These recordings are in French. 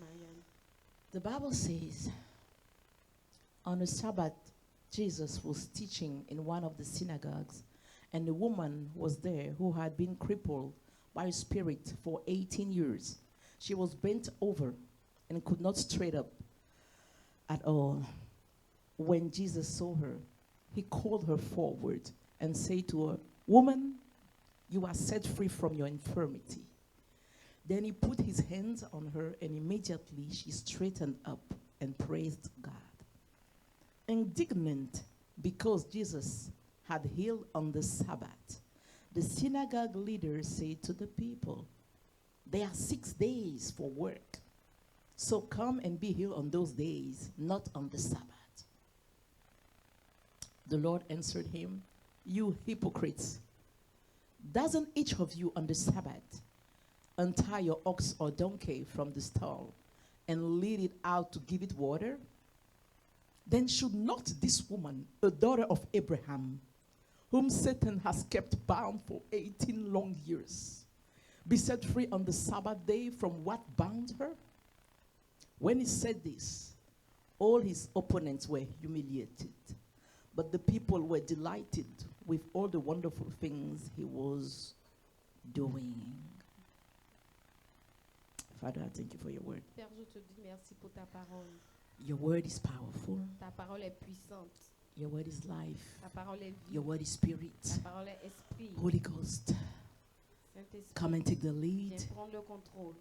Marianne. The Bible says, on a Sabbath, Jesus was teaching in one of the synagogues, and a woman was there who had been crippled by a spirit for 18 years. She was bent over and could not straight up at all. When Jesus saw her, he called her forward and said to her, "Woman, you are set free from your infirmity." Then he put his hands on her, and immediately she straightened up and praised God. Indignant because Jesus had healed on the Sabbath, the synagogue leader said to the people, "There are 6 days for work, so come and be healed on those days, not on the Sabbath." The Lord answered him, "You hypocrites, doesn't each of you on the Sabbath untie your ox or donkey from the stall and lead it out to give it water? Then should not this woman, a daughter of Abraham, whom Satan has kept bound for 18 long years, be set free on the Sabbath day from what bound her?" When he said this, all his opponents were humiliated, but the people were delighted with all the wonderful things he was doing. Father, I thank you for your word. Père, je te dis merci pour ta parole. Your word is powerful. Ta parole est puissante. Your word is life. Ta parole est vie. Your word is spirit. Ta parole est esprit. Holy Ghost, Saint-Esprit, come and take the lead. viens prendre le contrôle.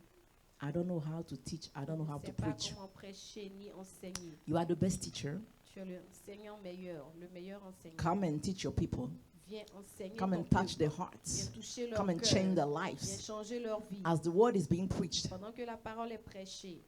I don't know how to teach. I don't know how Je to ne sais pas preach. comment prêcher ni enseigner. You are the best teacher. Tu es l'enseignant meilleur, le meilleur enseignant. Come and teach your people. Viens enseigner Come ton and touch peuple. their Viens hearts. toucher leur Come and cœur. change their Viens lives. changer leur vie. As the word is being preached, Pendant que la parole est prêchée,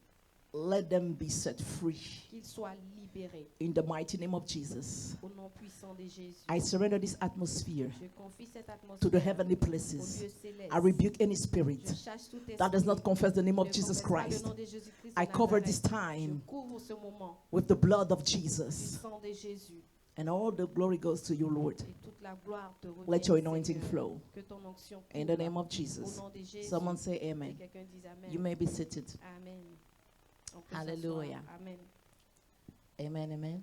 let them be set free qu'ils soient libérés. in the mighty name of Jesus. Au nom puissant de Jésus. I surrender this atmosphere Je confie cette to atmosphère the heavenly au places. lieu céleste. I rebuke any Je spirit chasse tout esprit that does not confess the name qui of ne Jesus confesse pas le Christ. nom de Jésus-Christ I de cover Nazareth. this time Je couvre ce moment with the blood of du Jesus. sang de Jésus. And all the glory goes to you, Lord. Et toute la gloire te revient, Let your anointing Seigneur. flow. Que ton onction In the coule. name of Au Jesus. nom de Jésus. Someone say Et amen. quelqu'un dise Amen. You may be seated. Amen. On peut Hallelujah. s'asseoir. Amen. Amen, amen. Amen.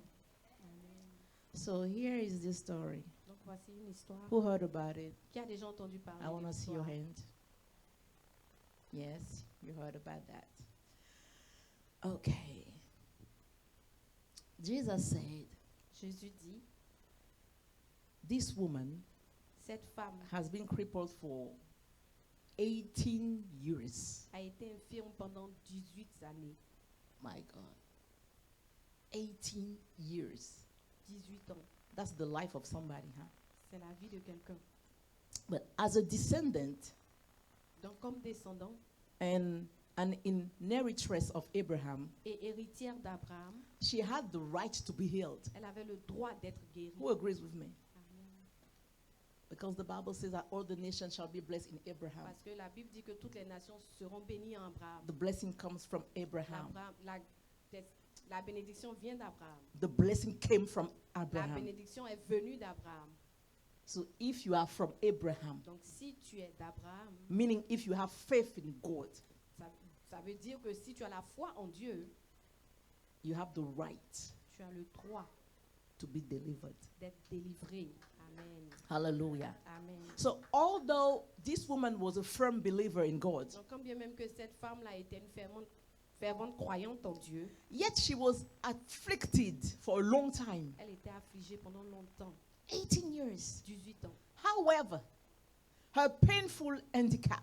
So here is the story. Donc voici une histoire. Who heard about it? Qui a déjà entendu parler I want de to see your l'histoire? hand. Yes, you heard about that. Okay. Jesus said, Jésus dit, this woman cette femme has been crippled for 18 years. a été infirme pendant 18 années. My God. 18 years. 18 ans. That's the life of somebody, huh? C'est la vie de quelqu'un. But as a descendant Donc comme descendant and an inheritress of Abraham, et héritière d'Abraham, she had the right to be healed. elle avait le droit d'être guérie. Who agrees with me? Amen. Because the Bible says that all the nations shall be blessed in Abraham. Parce que la Bible dit que toutes les nations seront bénies en Abraham. The blessing comes from Abraham. La bénédiction vient d'Abraham. The blessing came from La Abraham. bénédiction est venue d'Abraham. So if you are from Abraham, Donc si tu es d'Abraham, meaning if you have faith in God, ça veut dire que si tu as la foi en Dieu, you have the right tu as le droit to be delivered. d'être délivré. Amen. Hallelujah. Amen. So although this woman was a firm believer in God, Donc quand bien même que cette femme-là était une fervente croyante en Dieu, yet she was afflicted for a long time. elle était affligée pendant longtemps, 18 years. 18 ans. However, her painful handicap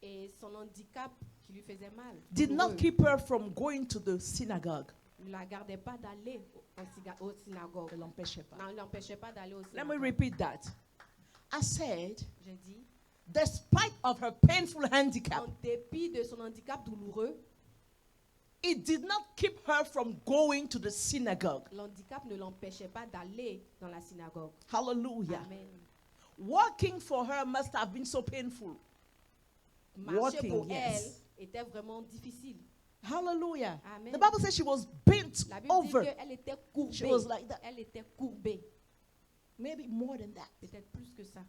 Et son handicap qui lui faisait mal did not douloureux, keep her from going to the synagogue. ne la gardait pas d'aller au synagogue. Elle l'empêchait pas. Non, il l'empêchait pas d'aller au Let me synagogue. repeat that. I said, J'ai dit, despite of her painful handicap, en dépit de son handicap douloureux, it did not keep her from going to the synagogue. l'handicap ne l'empêchait pas d'aller dans la synagogue. Hallelujah. Amen. Walking for her must have been so painful. Marcher Walking, pour yes. elle était vraiment difficile. Hallelujah. Amen. The Bible says she was bent La Bible over. dit qu'elle était courbée. She was like that. Elle était courbée. Maybe more than that. Peut-être plus que ça.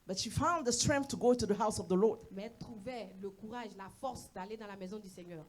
But she found the strength to go to the house of the Lord. Mais elle trouvait le courage, la force d'aller dans la maison du Seigneur.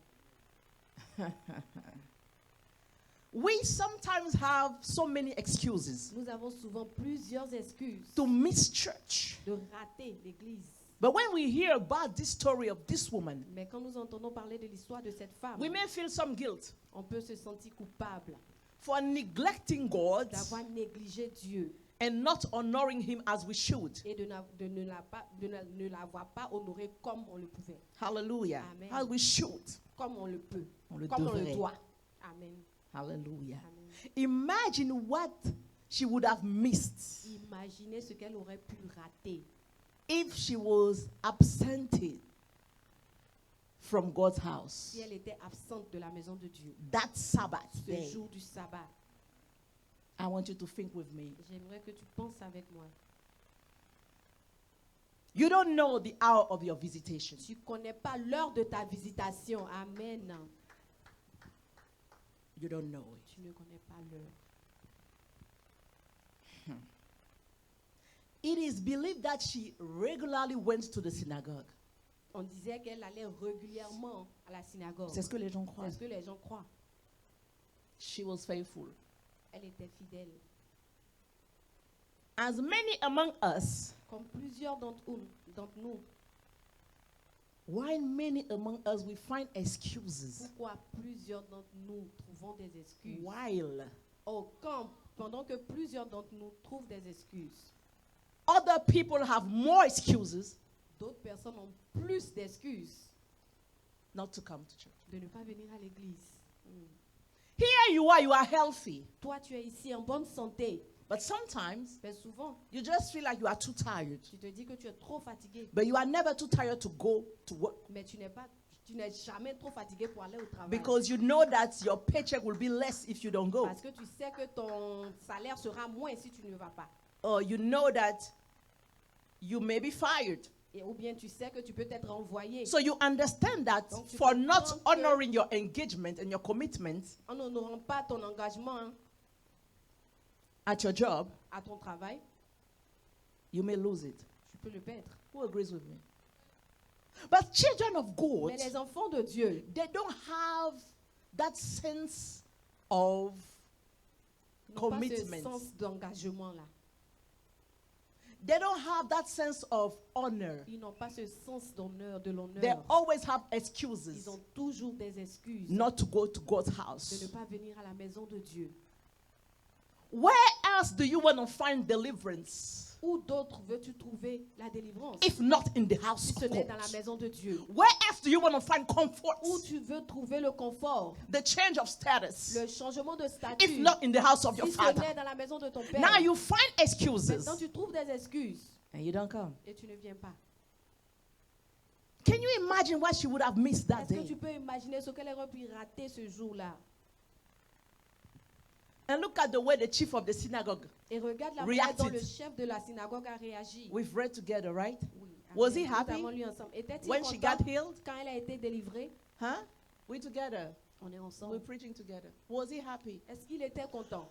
We sometimes have so many excuses Nous avons souvent plusieurs excuses to miss church. de rater l'église. But when we hear about this story of this woman, Mais quand nous entendons parler de l'histoire de cette femme, we may feel some guilt on peut se sentir coupable for neglecting God d'avoir négligé Dieu and not honoring him as we should. et de ne l'avoir pas honoré comme on le pouvait, Hallelujah. Amen. As we should. comme on le peut, On le comme on le devrait. doit. Amen. Hallelujah. Amen. Imagine what she would have missed Imaginez ce qu'elle aurait pu rater if she was absented from God's house si elle était absente de la maison de Dieu. that Sabbath Ce day. jour du sabbat, I want you to think with me. j'aimerais que tu penses avec moi. You don't know the hour of your visitation. Tu ne connais pas l'heure de ta visitation. Amen. You don't know it. Tu ne connais pas l'heure. It is believed that she regularly went to the synagogue. On disait qu'elle allait régulièrement à la synagogue. C'est ce que les gens croient. C'est ce que les gens croient. She was faithful. Elle était fidèle. As many among us, Comme plusieurs d'entre nous, why many among us we find excuses pourquoi plusieurs d'entre nous trouvons des excuses? while Pendant que plusieurs d'entre nous trouvent des excuses, other people have more excuses d'autres personnes ont plus d'excuses not to come to church. de ne pas venir à l'église. Here you are healthy, Toi, tu es ici en bonne santé, but sometimes mais souvent, you just feel like you are too tired. tu te dis que tu es trop fatigué, But you are never too tired to go to work mais tu n'es jamais trop fatigué pour aller au travail. because you know that your paycheck will be less if you don't go. Parce que tu sais que ton salaire sera moins si tu ne vas pas. Or you know that you may be fired. Ou bien tu sais que tu peux être renvoyé. So you understand that Donc, tu for comprends not que- honoring your engagement and your commitment En n'honorant pas ton engagement at your job, à ton travail, you may lose it. tu peux le perdre. Who agrees with me? But children of God, Mais les enfants de Dieu they don't have that sense of n'ont pas ce commitment. sens d'engagement-là. They don't have that sense of honor. Ils n'ont pas ce sens d'honneur, de They l'honneur. always have Ils excuses ont toujours des excuses not to go to God's de ne house. pas venir à la maison de Dieu. Where else do you want to find deliverance Où d'autre veux-tu trouver la délivrance if not in the house si of ce n'est dans la God? maison de Dieu? Where else do you want to find comfort? Où tu veux trouver le confort, The change of status le changement de statut, if not in the house of your si ce father? n'est dans la maison de ton père? Now you find excuses Maintenant, tu trouves des excuses and you don't come. et tu ne viens pas. Can you imagine what she would have missed that Est-ce que tu day? peux imaginer ce qu'elle aurait pu rater ce jour-là? And look at the way the chief of the synagogue. Et regarde la manière dont Reacted. le chef de la synagogue a réagi. We've read together, right? Oui, Was amen. he happy Nous avons lu ensemble. Était-il when she content got healed? quand elle a été délivrée? Huh? We together. On est We're ensemble. preaching together. Was he happy? Est-ce qu'il était content?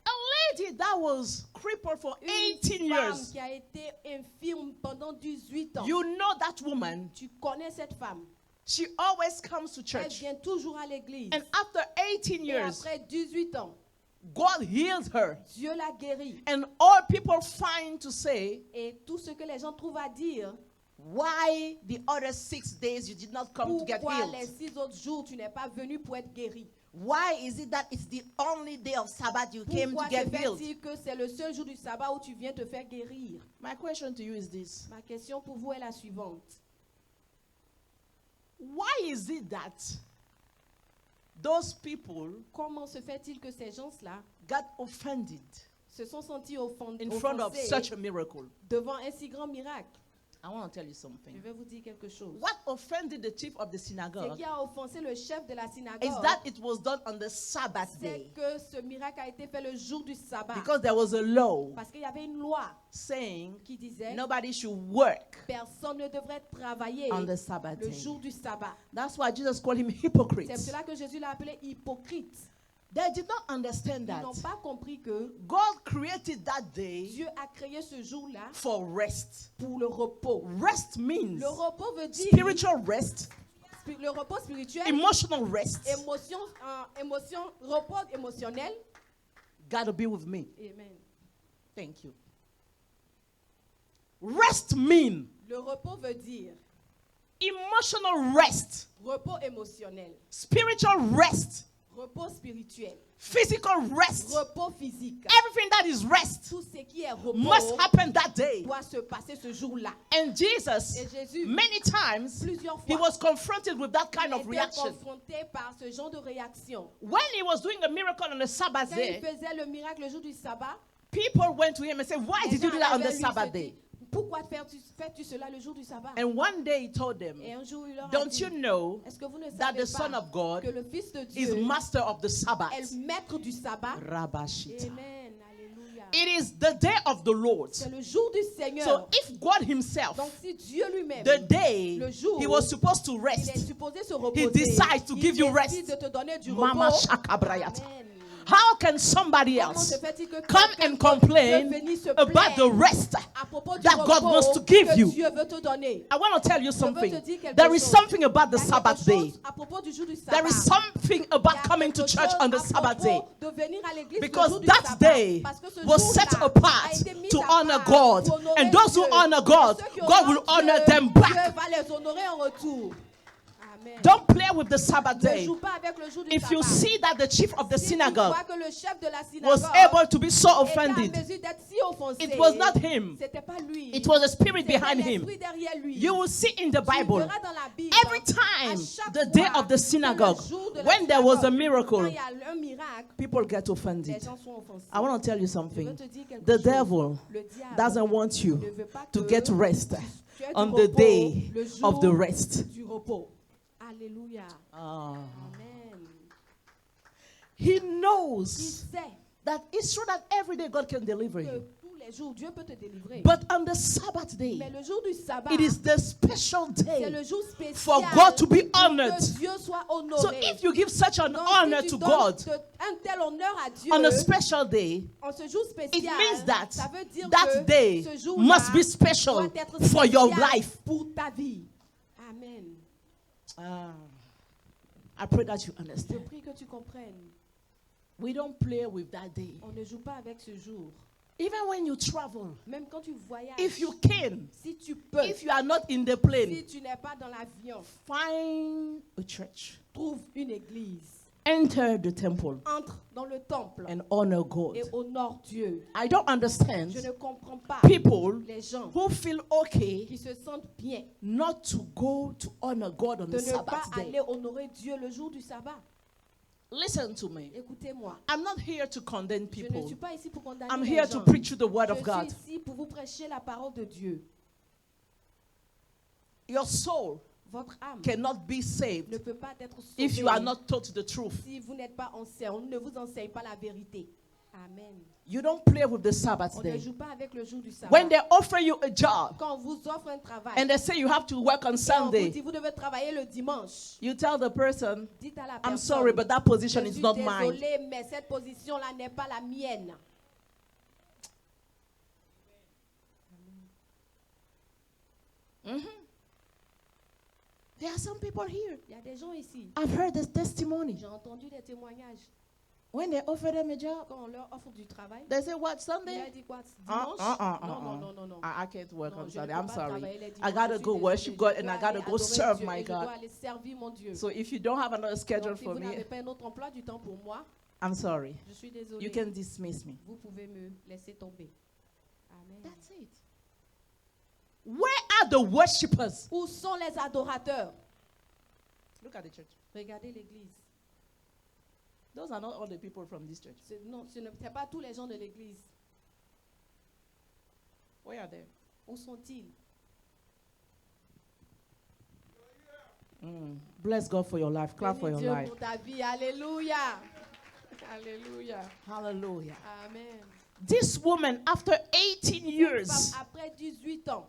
A lady that was crippled for Une 18 femme years. qui a été infirme pendant 18 ans. You know that woman. Tu connais cette femme. She always comes to Elle church. vient toujours à l'église. And after 18 Et years, après 18 ans, God heals her. Dieu l'a guérie. And all people find to say, Et tout ce que les gens trouvent à dire, why the other 6 days you did not come to get pourquoi les healed? 6 autres jours tu n'es pas venu pour être guéri? Why is it that it's the only day of Sabbath you came Pourquoi to get se healed? fait-il que c'est le seul jour du sabbat où tu viens te faire guérir? My question to you is this. Ma question pour vous est la suivante. Why is it that those people Comment se fait-il que ces gens-là got offended se sont sentis in front of offensés such a miracle? devant un si grand miracle? I want to tell you Je something. vais vous dire quelque chose. What offended the chief of the Ce synagogue qui a offensé le chef de la is synagogue, that it was done on the Sabbath c'est day. que ce miracle a été fait le jour du sabbat. Because there was a law Parce qu'il y avait une loi saying qui disait nobody should work personne ne devrait travailler on the Sabbath le day. jour du sabbat. That's why Jesus called him C'est hypocrite. cela que Jésus l'a appelé hypocrite. They did not understand Ils that n'ont pas compris que God created that day Dieu a créé ce jour-là for rest. pour le repos. Rest means Le repos veut dire spiritual rest, le repos spirituel, emotional rest. repos émotionnel. Gotta be with me. Amen. Thank you. Rest mean Le repos veut dire emotional rest, repos émotionnel, spiritual rest, repos spirituel, physical rest. repos physique. Everything that is rest Tout ce qui est repos must happen that day. doit se passer ce jour-là. And Jesus, Et Jésus, many times, plusieurs he fois, was confronted with that kind il of était reaction. confronté par ce genre de réaction. When he was doing a miracle on the Sabbath Quand il day, faisait le miracle le jour du sabbat, people went to him and said, why les did you gens do that on allaient the vers lui Sabbath se day? dire, pourquoi fais-tu cela le jour du sabbat? And one day he told them, Et un jour, il leur a don't dit, you know est-ce que vous ne that savez the Son pas of God que le Fils de is Dieu master of the Sabbath? est le maître du sabbat? Rabashita. Amen. Alléluia. It is the day of the Lord. C'est le jour du Seigneur. So if God himself, Donc si Dieu lui-même, the day le jour he was supposed to il est rest, supposé se reposer, decides to il give you décide rest. de te donner du Mama repos. Shaka Brayata. Amen. How can somebody Comment else se fait-il que come quelqu'un and d'autre complain peut venir se about the plaindre rest à propos du that God repos wants to give que you? Dieu veut te donner? I want to tell you Je veux something. te dire quelque There is chose. something about the Il y a quelque Sabbath day. chose à propos du jour du sabbat. There is something Il about y a coming to quelque church chose on the à Sabbath propos day. de venir à l'église le Because jour du that sabbat. day Parce que ce was jour-là set apart a été mis to à honor part God. pour honorer And those who Dieu. honor Et God, ceux qui God will honorent honor Dieu, them back. Dieu va les honorer en retour. Amen. Don't play with the Sabbath Ne day. joue pas avec le jour du If you sabbat. see that the chief of the Si tu synagogue vois que le chef de la was synagogue able to be so était en offended, mesure d'être si offensé, it was not him. c'était pas lui. It was the spirit C'était behind him. l'esprit derrière lui. You will see in the Tu Bible, verras dans la Bible, every time à chaque the day fois of the synagogue, que le jour de la when there was a synagogue, miracle, quand il y a un miracle, people get les offended. gens sont offensés. I want to tell you Je veux something. te dire quelque The chose. devil Le diable doesn't want you ne veut pas to que get rest tu aies du on the repos day le jour of the rest. du repos. Alléluia. Ah. Amen. He Il knows sait that it's true that every day God can deliver que you. tous les jours, Dieu peut te délivrer. But on the Sabbath day, Mais le jour du sabbat, it is the special c'est day le jour spécial for God to be pour honored. que Dieu soit honoré. So if you give such an Donc, honor si tu to donnes God un tel honneur à Dieu on a special day, en ce jour spécial, it means that ça veut dire that que day ce jour-là must be special doit être for your spécial life. pour ta vie. Amen. I pray that you Je understand. prie que tu comprennes. We don't play with that day. On ne joue pas avec ce jour. Even when you travel, Même quand tu voyages, if you can, si tu peux, if you are not in the si plane, tu n'es pas dans l'avion, find a church. trouve une église. Enter the temple Entre dans le temple and honor God. et honore Dieu. I don't understand Je ne comprends pas people les gens who feel okay qui se sentent bien not to go to honor God on de the ne pas Sabbath day. aller honorer Dieu le jour du sabbat. Listen to me. Écoutez-moi. I'm not here to condemn Je ne people. suis pas ici pour condamner I'm les here to gens. preach you the word of Je God. suis ici pour vous prêcher la parole de Dieu. Your soul Votre âme cannot be ne saved peut pas être sauvée if you are not taught the truth. si vous n'êtes pas enseigné. On ne vous enseigne pas la vérité. Amen. You don't play with the Sabbath On ne day. joue pas avec le jour du sabbat. When they offer you a job Quand on vous offre un travail, and they say you have to work on et on vous Sunday, dit vous devez travailler le dimanche, you tell the person, dites à la I'm personne, sorry, but that position je is suis not mine. désolée, mais cette position-là n'est pas la mienne. There are some people here. Il y a des gens ici. I've heard this testimony. J'ai entendu des témoignages. When they offer them a job, Quand on leur offre du travail, they say, what, il a Sunday? dit quoi? Dimanche? Non. I can't work Non, on je ne Sunday. peux I'm pas sorry. travailler les I dimanches. gotta Je suis go désolée. worship Je God dois and I aller gotta go adorer serve Dieu my et je dois God. aller servir mon Dieu. So if you don't have another schedule Donc, si for vous me, n'avez pas un autre emploi du temps pour moi, I'm sorry. je suis désolée. You can dismiss me. Vous pouvez me laisser tomber. Amen. That's it. Where are the worshippers? Où sont les adorateurs? Look at the church. Regardez l'église. Those are not all the people from this church. Non, ce n'est pas tous les gens de l'église. Where are they? Où sont-ils? Bless God for your life. Clap for Bénis your Dieu life. pour ta vie. Alléluia. Alléluia. Hallelujah. Amen. This woman, after 18 years, Femme, après 18 ans,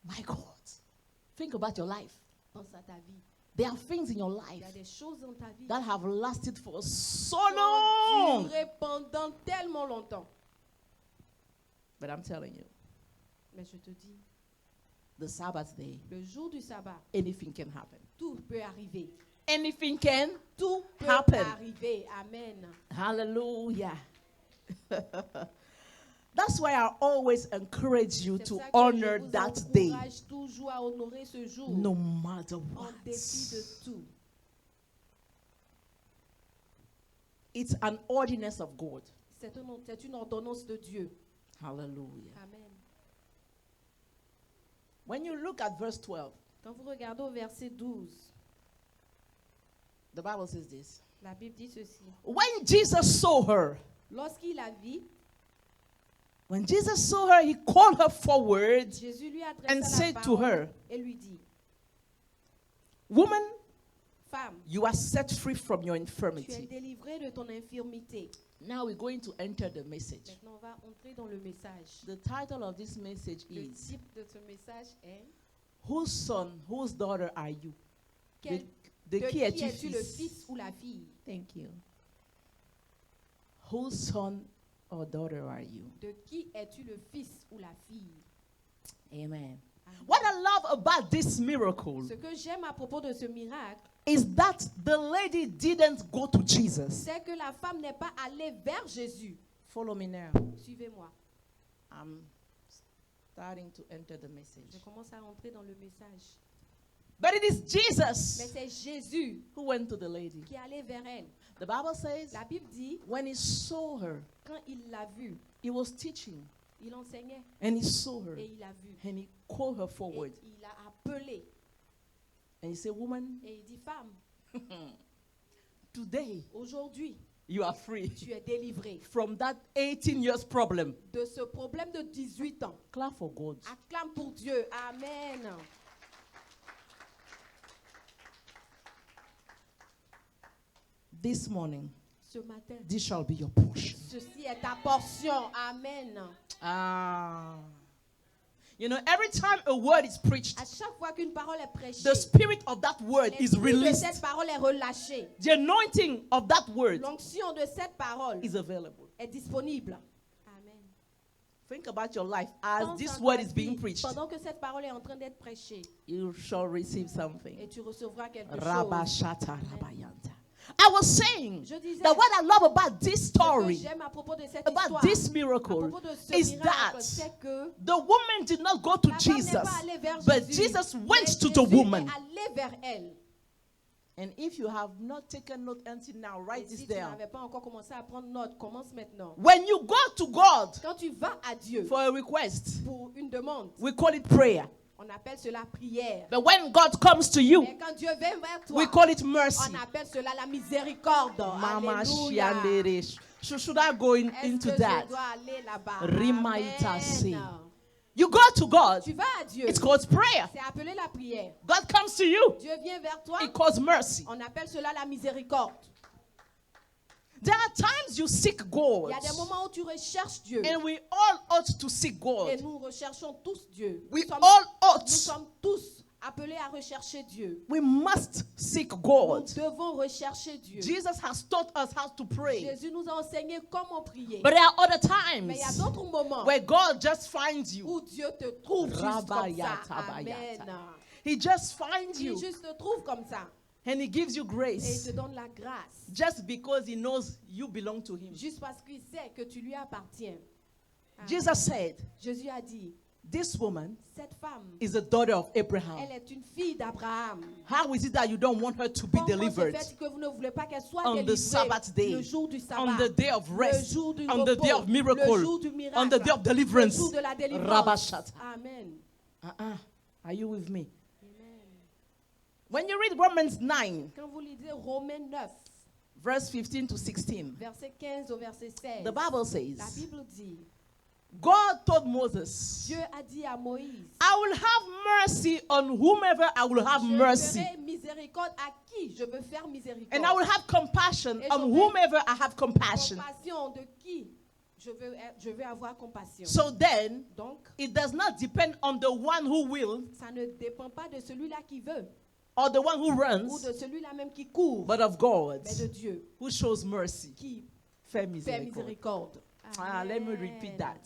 my God, think about your life. pense à ta vie. There are things in your Il life y a des choses dans ta vie that have lasted for so qui ont long. duré pendant tellement longtemps. But I'm telling you, Mais je te dis, the Sabbath day, le jour du sabbat, anything can happen. tout peut arriver. Anything can Tout peut happen. arriver. Amen. Hallelujah. That's why I always encourage you C'est to pour ça que honor je vous that day, encourage toujours à honorer ce jour no matter en what. dépit de tout. It's an ordinance of God. C'est une ordonnance de Dieu. Hallelujah. Amen. When you look at verse 12, Quand vous regardez au verset 12, the Bible says this. la Bible dit ceci. When Jesus saw her, Lorsqu'il la vit, when Jesus saw her, he called her forward Jésus lui and adressa la said to her, parole et lui dit, Woman, Femme, you are set free from your tu es infirmity. délivrée de ton infirmité. Now we're going to enter the message. Maintenant, on va entrer dans le message. The title of this message Le is, type de ce message est Whose son, whose daughter are you? quel- De de qui qui es-tu es-tu le fils? fils ou la fille? Thank you. Whose son or daughter are you? De qui es-tu le fils ou la fille? Amen. Amen. What I love about this miracle Ce que j'aime à propos de ce miracle, is that the lady didn't go to Jesus. c'est que la femme n'est pas allée vers Jésus. Follow me now. Suivez-moi. I'm starting to enter the Je message. commence à entrer dans le message. But it is Mais Jesus c'est Jésus who went to the lady. qui est allé vers elle. The Bible says La Bible dit, when he saw her, quand il l'a vue, he was teaching il enseignait and he saw her et il l'a vue. and he called her Et forward il l'a appelée and he said, Woman, et il dit, femme, today aujourd'hui, you are free tu es délivrée from that 18 years problem. de ce problème de 18 ans. Clap for God. Acclame pour Dieu. Amen. This morning, Ce matin, this shall be your portion. ceci est ta portion. Amen. Ah. You know, every time a word is preached, À chaque fois qu'une parole est prêchée, the spirit of that word is l'esprit de released. cette parole est relâché. The anointing of that word L'onction de cette parole is available. est disponible. Amen. Think about your life as Pense this à word ta is being vie. preached. Pendant que cette parole est en train d'être prêchée, You shall receive et something. tu recevras quelque chose. Rabashata rabayanta. I was saying Je disais, that what I love about this ce que story, j'aime à propos de cette about histoire, this à miracle, propos de ce is miracle, that c'est que the woman did not go to la femme n'est Jesus, pas allée vers but Jésus, Jesus mais went to the Jésus woman. est allé vers elle. And if you have not taken note until now, Et write si this tu down. n'avais pas encore commencé à prendre note, commence maintenant. When you go to God Quand tu vas à Dieu for a request, pour une demande, we call it prayer. on appelle cela prière. But when God comes to you, Mais quand Dieu vient vers toi, we call it mercy. on appelle cela la miséricorde. Mama Alléluia. shiandere. Should I go Est-ce into que that? je dois aller là-bas? Rimaïta se. Amen. You go to God, Tu vas à Dieu. it's called prayer. C'est appelé la prière. God comes to you, Dieu vient vers toi. it calls mercy. On appelle cela la miséricorde. There are times you seek Il God, y a des moments où tu recherches Dieu. and we all ought to seek Et God. nous recherchons tous Dieu. We Nous all nous ought. sommes tous appelés à rechercher Dieu. We must seek Nous God. devons rechercher Dieu. Jesus has taught us how to pray. Jésus nous a enseigné comment prier. But there are other Mais il y a times d'autres moments where God just finds you. où Dieu te trouve juste comme ça. Rabayata, Amen. bayata. He just finds Il you juste te trouve comme ça. and he gives you Et il grace te donne la grâce. just because he knows you belong to him. Juste parce qu'il sait que tu lui appartiens. Amen. Jesus said, Jésus a dit, this woman cette femme, is a daughter of Abraham. elle est une fille d'Abraham. How is it that you don't want her to be Comment se delivered fait que vous ne voulez pas qu'elle soit on the délivrée Sabbath day, le jour du sabbat, on the day of le rest, jour du on the repos, day of le miracle, jour du miracle, on the day of le deliverance? jour de la délivrance. Rabashata. Amen. Are you with me? Amen. When you read Romans 9, Quand vous lisez Romains 9, verse 15 to 16, verset 15 au verset 16, the Bible la says, Bible dit, God told Moses, Dieu a dit à Moïse, I will have mercy on whomever I will have je mercy. ferai miséricorde à qui je veux faire miséricorde. And I will have compassion Et on je vais- whomever I have compassion. Compassion de qui je veux avoir compassion. So then, Donc, it does not depend on the one who will. ça ne dépend pas de celui-là qui veut. or the one who ou runs, de celui-là même qui court, but of God mais de Dieu who shows mercy. qui Fait fait miséricorde. miséricorde. Let me Amen. repeat that.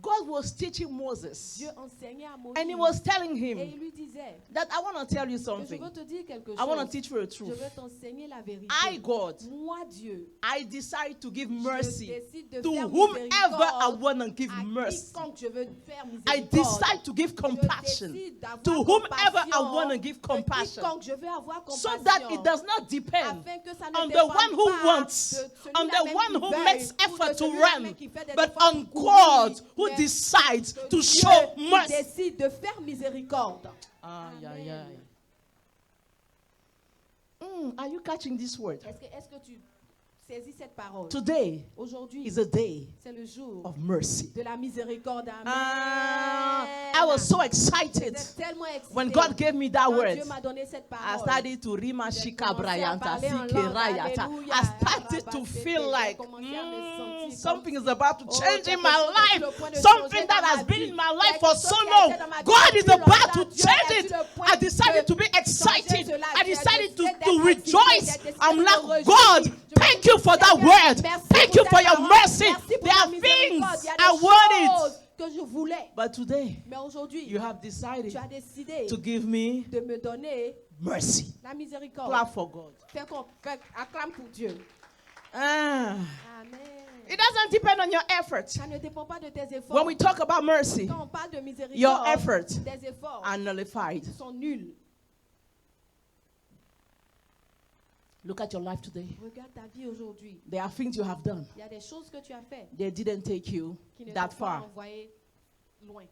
God was teaching Moses, Dieu enseignait à Moïse and he was telling et him il lui disait that I want to tell you que je something. veux te dire quelque I want to chose. teach you the Je truth. veux t'enseigner la vérité. I, God, Moi, Dieu, I decide to give je mercy décide de to faire whomever I miséricorde want to give à mercy. quiconque je veux faire I miséricorde. decide to give compassion Je décide d'avoir to whomever I compassion want to give de compassion, quiconque je veux avoir so compassion, that it does not depend afin que ça ne on the dépende one who pas wants, de celui-là on the même one qui who veuille, makes ou de effort to celui-là run, même qui fait des but efforts on pour God courir, who mais decides de to Dieu show qui mercy. décide de faire miséricorde. Aye, aye, Amen. aye. Are you catching this word? Est-ce que tu saisis cette parole? Today Aujourd'hui, is a day c'est le jour of mercy. de la miséricorde. Amen. I was so excited J'étais tellement excitée. when God gave me that Quand word. Dieu m'a donné cette I parole. started to rima J'ai shika commencé à brayanta parler en langue. sikerayata. Alléluia. I started to Arabasete. feel J'ai like commencé à me sentir something comme is about to si, change in quelque my chose est sur le life. point de Something changer that dans has ma been vie. in my life Quelque for chose so qui a long. été dans ma vie God is depuis about longtemps. to Dieu change est it. sur le point I decided de to be excited. changer cela. I J'ai decided décidé to d'être excitée, rejoice. j'ai décidé I'm de me like, réjouir. God, Je me thank dis, you for that Seigneur, word. merci Thank pour you ta for your parole. mercy. Merci pour There ta are things miséricorde. Il y a I des wanted. choses que je voulais. But today, Mais aujourd'hui, you have decided tu as décidé to give me de me donner mercy. la miséricorde. Clap for God. Acclame pour Dieu. Ah. Amen. It doesn't depend on your efforts. Ça ne dépend pas de tes efforts. When we talk about mercy, Quand on parle de miséricorde, your efforts tes efforts are nullified. sont nuls. Look at your life today. Regarde ta vie aujourd'hui. There are things you have done. Il y a des choses que tu as faites They didn't take you qui ne that t'ont pas far. envoyé loin.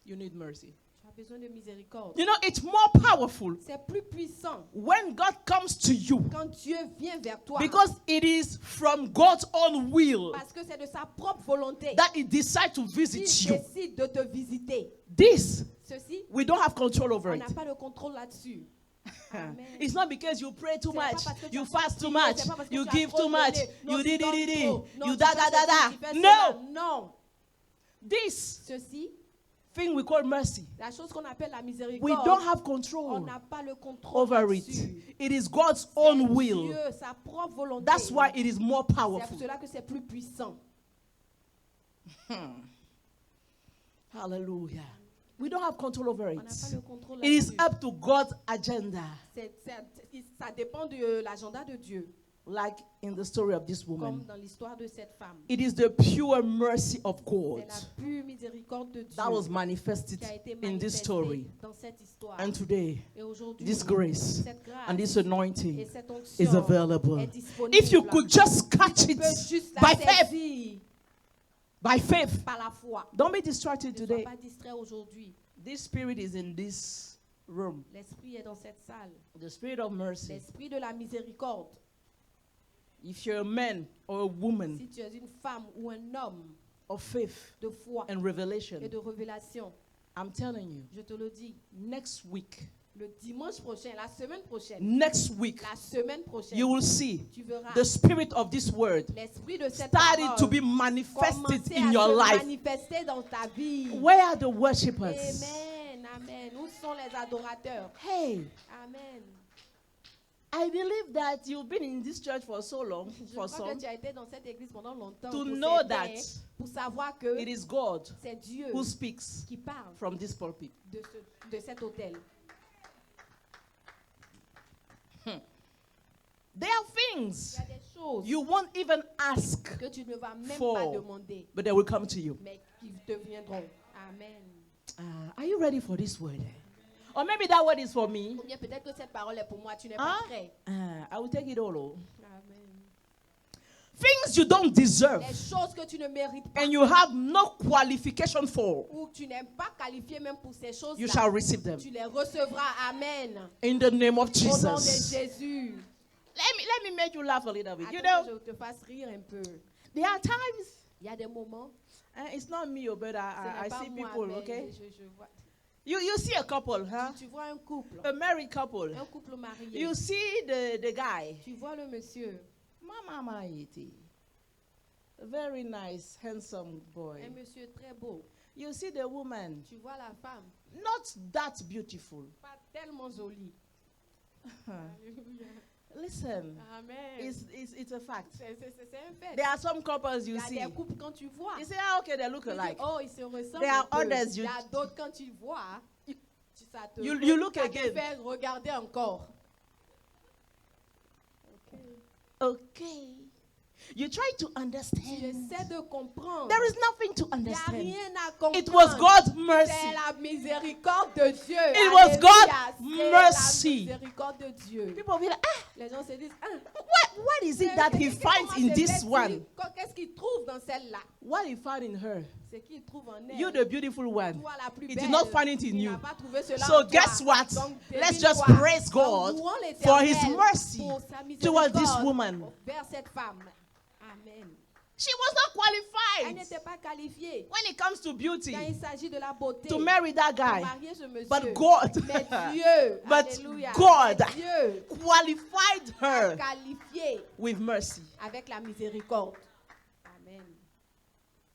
You need mercy. Tu as besoin de miséricorde. You know, it's more powerful C'est plus puissant when God comes to you quand Dieu vient vers toi. because it is from God's own will Parce que c'est de sa propre volonté that He decides to qu'il visit you. décide de te visiter. This, Ceci, we don't have control over on it. n'a pas le contrôle là-dessus. Amen. It's not because you pray too C'est pas much, parce que tu you as fast too prié, much, c'est pas parce que you tu as give trop too much, donné. Non, you tu did donnes it, trop. Non, you tu da fais da da ceci, da. tu fais cela. No, Non. this Ceci, thing we call mercy, la chose qu'on appelle la we miséricorde, don't have on control n'a pas le contrôle over it. là-dessus. It is God's C'est own will. Dieu, sa propre volonté. That's why it is more C'est powerful. pour cela que c'est plus puissant. Hallelujah. We don't have control over On n'a pas it. le contrôle It is là-dessus. up to God's agenda. Ça dépend de l'agenda de Dieu, Like in the story of this comme woman. dans l'histoire de cette femme. It is the pure mercy of God C'est la pure miséricorde de Dieu that was manifested qui a été in this story. manifestée dans cette histoire. And today, Et aujourd'hui, this grace cette grâce and this et anointing cette onction is available. est disponible. If you could just catch Tu peux it juste by la faith, saisir by faith. par la foi. Don't be distracted Ne sois today. pas distrait aujourd'hui. This spirit is in this room. L'Esprit est dans cette salle. The spirit of mercy. L'Esprit de la miséricorde. If you're a man or a woman Si tu es une femme ou un homme of faith de foi and revelation, et de révélation, I'm telling you, je te le dis, next week, le dimanche prochain, la semaine prochaine, next week, la semaine prochaine, you will see tu verras the spirit of this word l'Esprit de cette starting to parole be manifested commencer in à your se life. manifester dans ta vie. Where are the worshippers? Amen, amen. Où sont les adorateurs? Hey, Amen. I believe that you've been in this church for so long, Je for crois que some, tu as été dans cette église pendant longtemps to pour know certains, that pour savoir que it is God c'est Dieu who speaks qui parle from this pulpit. de cet hôtel. There are Il things y a des choses you won't even ask, que tu ne vas même for. pas demander, but they will come to you. mais qui te viendront. Amen. Are you ready for this word? Or maybe that word is for me. Ou bien peut-être que cette parole est pour moi, tu n'es Hein? pas prêt. I will take it all. Oh. Amen. Things you don't deserve Les choses que tu ne mérites pas and you have no qualification for, ou tu n'es pas qualifié même pour ces you choses-là, shall receive them. tu les recevras. Amen. In the name of Au nom de Jesus. Jésus. Let me make you laugh a little bit. You Attends know, que je te fasse rire un peu. there are times, Il y a des moments, it's not me, but ce I n'est pas see moi, people, mais okay? je vois. You see a couple, huh? Tu vois un couple A couple. marié. You see the guy. Tu vois le monsieur, Mama iti. A very nice, handsome boy. un monsieur très beau. You see the woman. Tu vois la femme, Not that beautiful. Pas tellement jolie. Alléluia. Listen, Amen. it's a fact. C'est un fait. There are some couples you Il y see. a des couples quand tu vois. You say, okay, they look tu dis, alike. oh, ils se ressemblent. There are un peu. others Il y you- a d'autres quand tu vois. Ça te, You look ça te again. fait regarder encore. Okay. You try to Tu understand. essaies de comprendre. There is nothing to Il n'y a understand. rien à comprendre. It was God's mercy. C'est la miséricorde de Dieu. It was Alléluia. God's C'est mercy. la miséricorde de Dieu. People will be like, Les gens se disent, what is it that he finds in this one? Qu'est-ce qu'il trouve dans celle-là? What he found in her? C'est qu'il trouve en elle. You, the beautiful one. Toi, la plus He belle. did not find it in Il you. n'a pas trouvé cela So en toi. guess what? Donc, Let's devine just quoi? praise God Donc, louons for l'Éternel his mercy pour sa towards this miséricorde woman. vers cette femme. Amen. She was not Elle qualified n'était pas qualifiée when it comes to beauty quand il s'agit de la beauté. to marry that pour guy. marier ce monsieur. But God, Mais Dieu, But alléluia, God mais Dieu qualified a her qualifié with mercy. avec la miséricorde. Amen.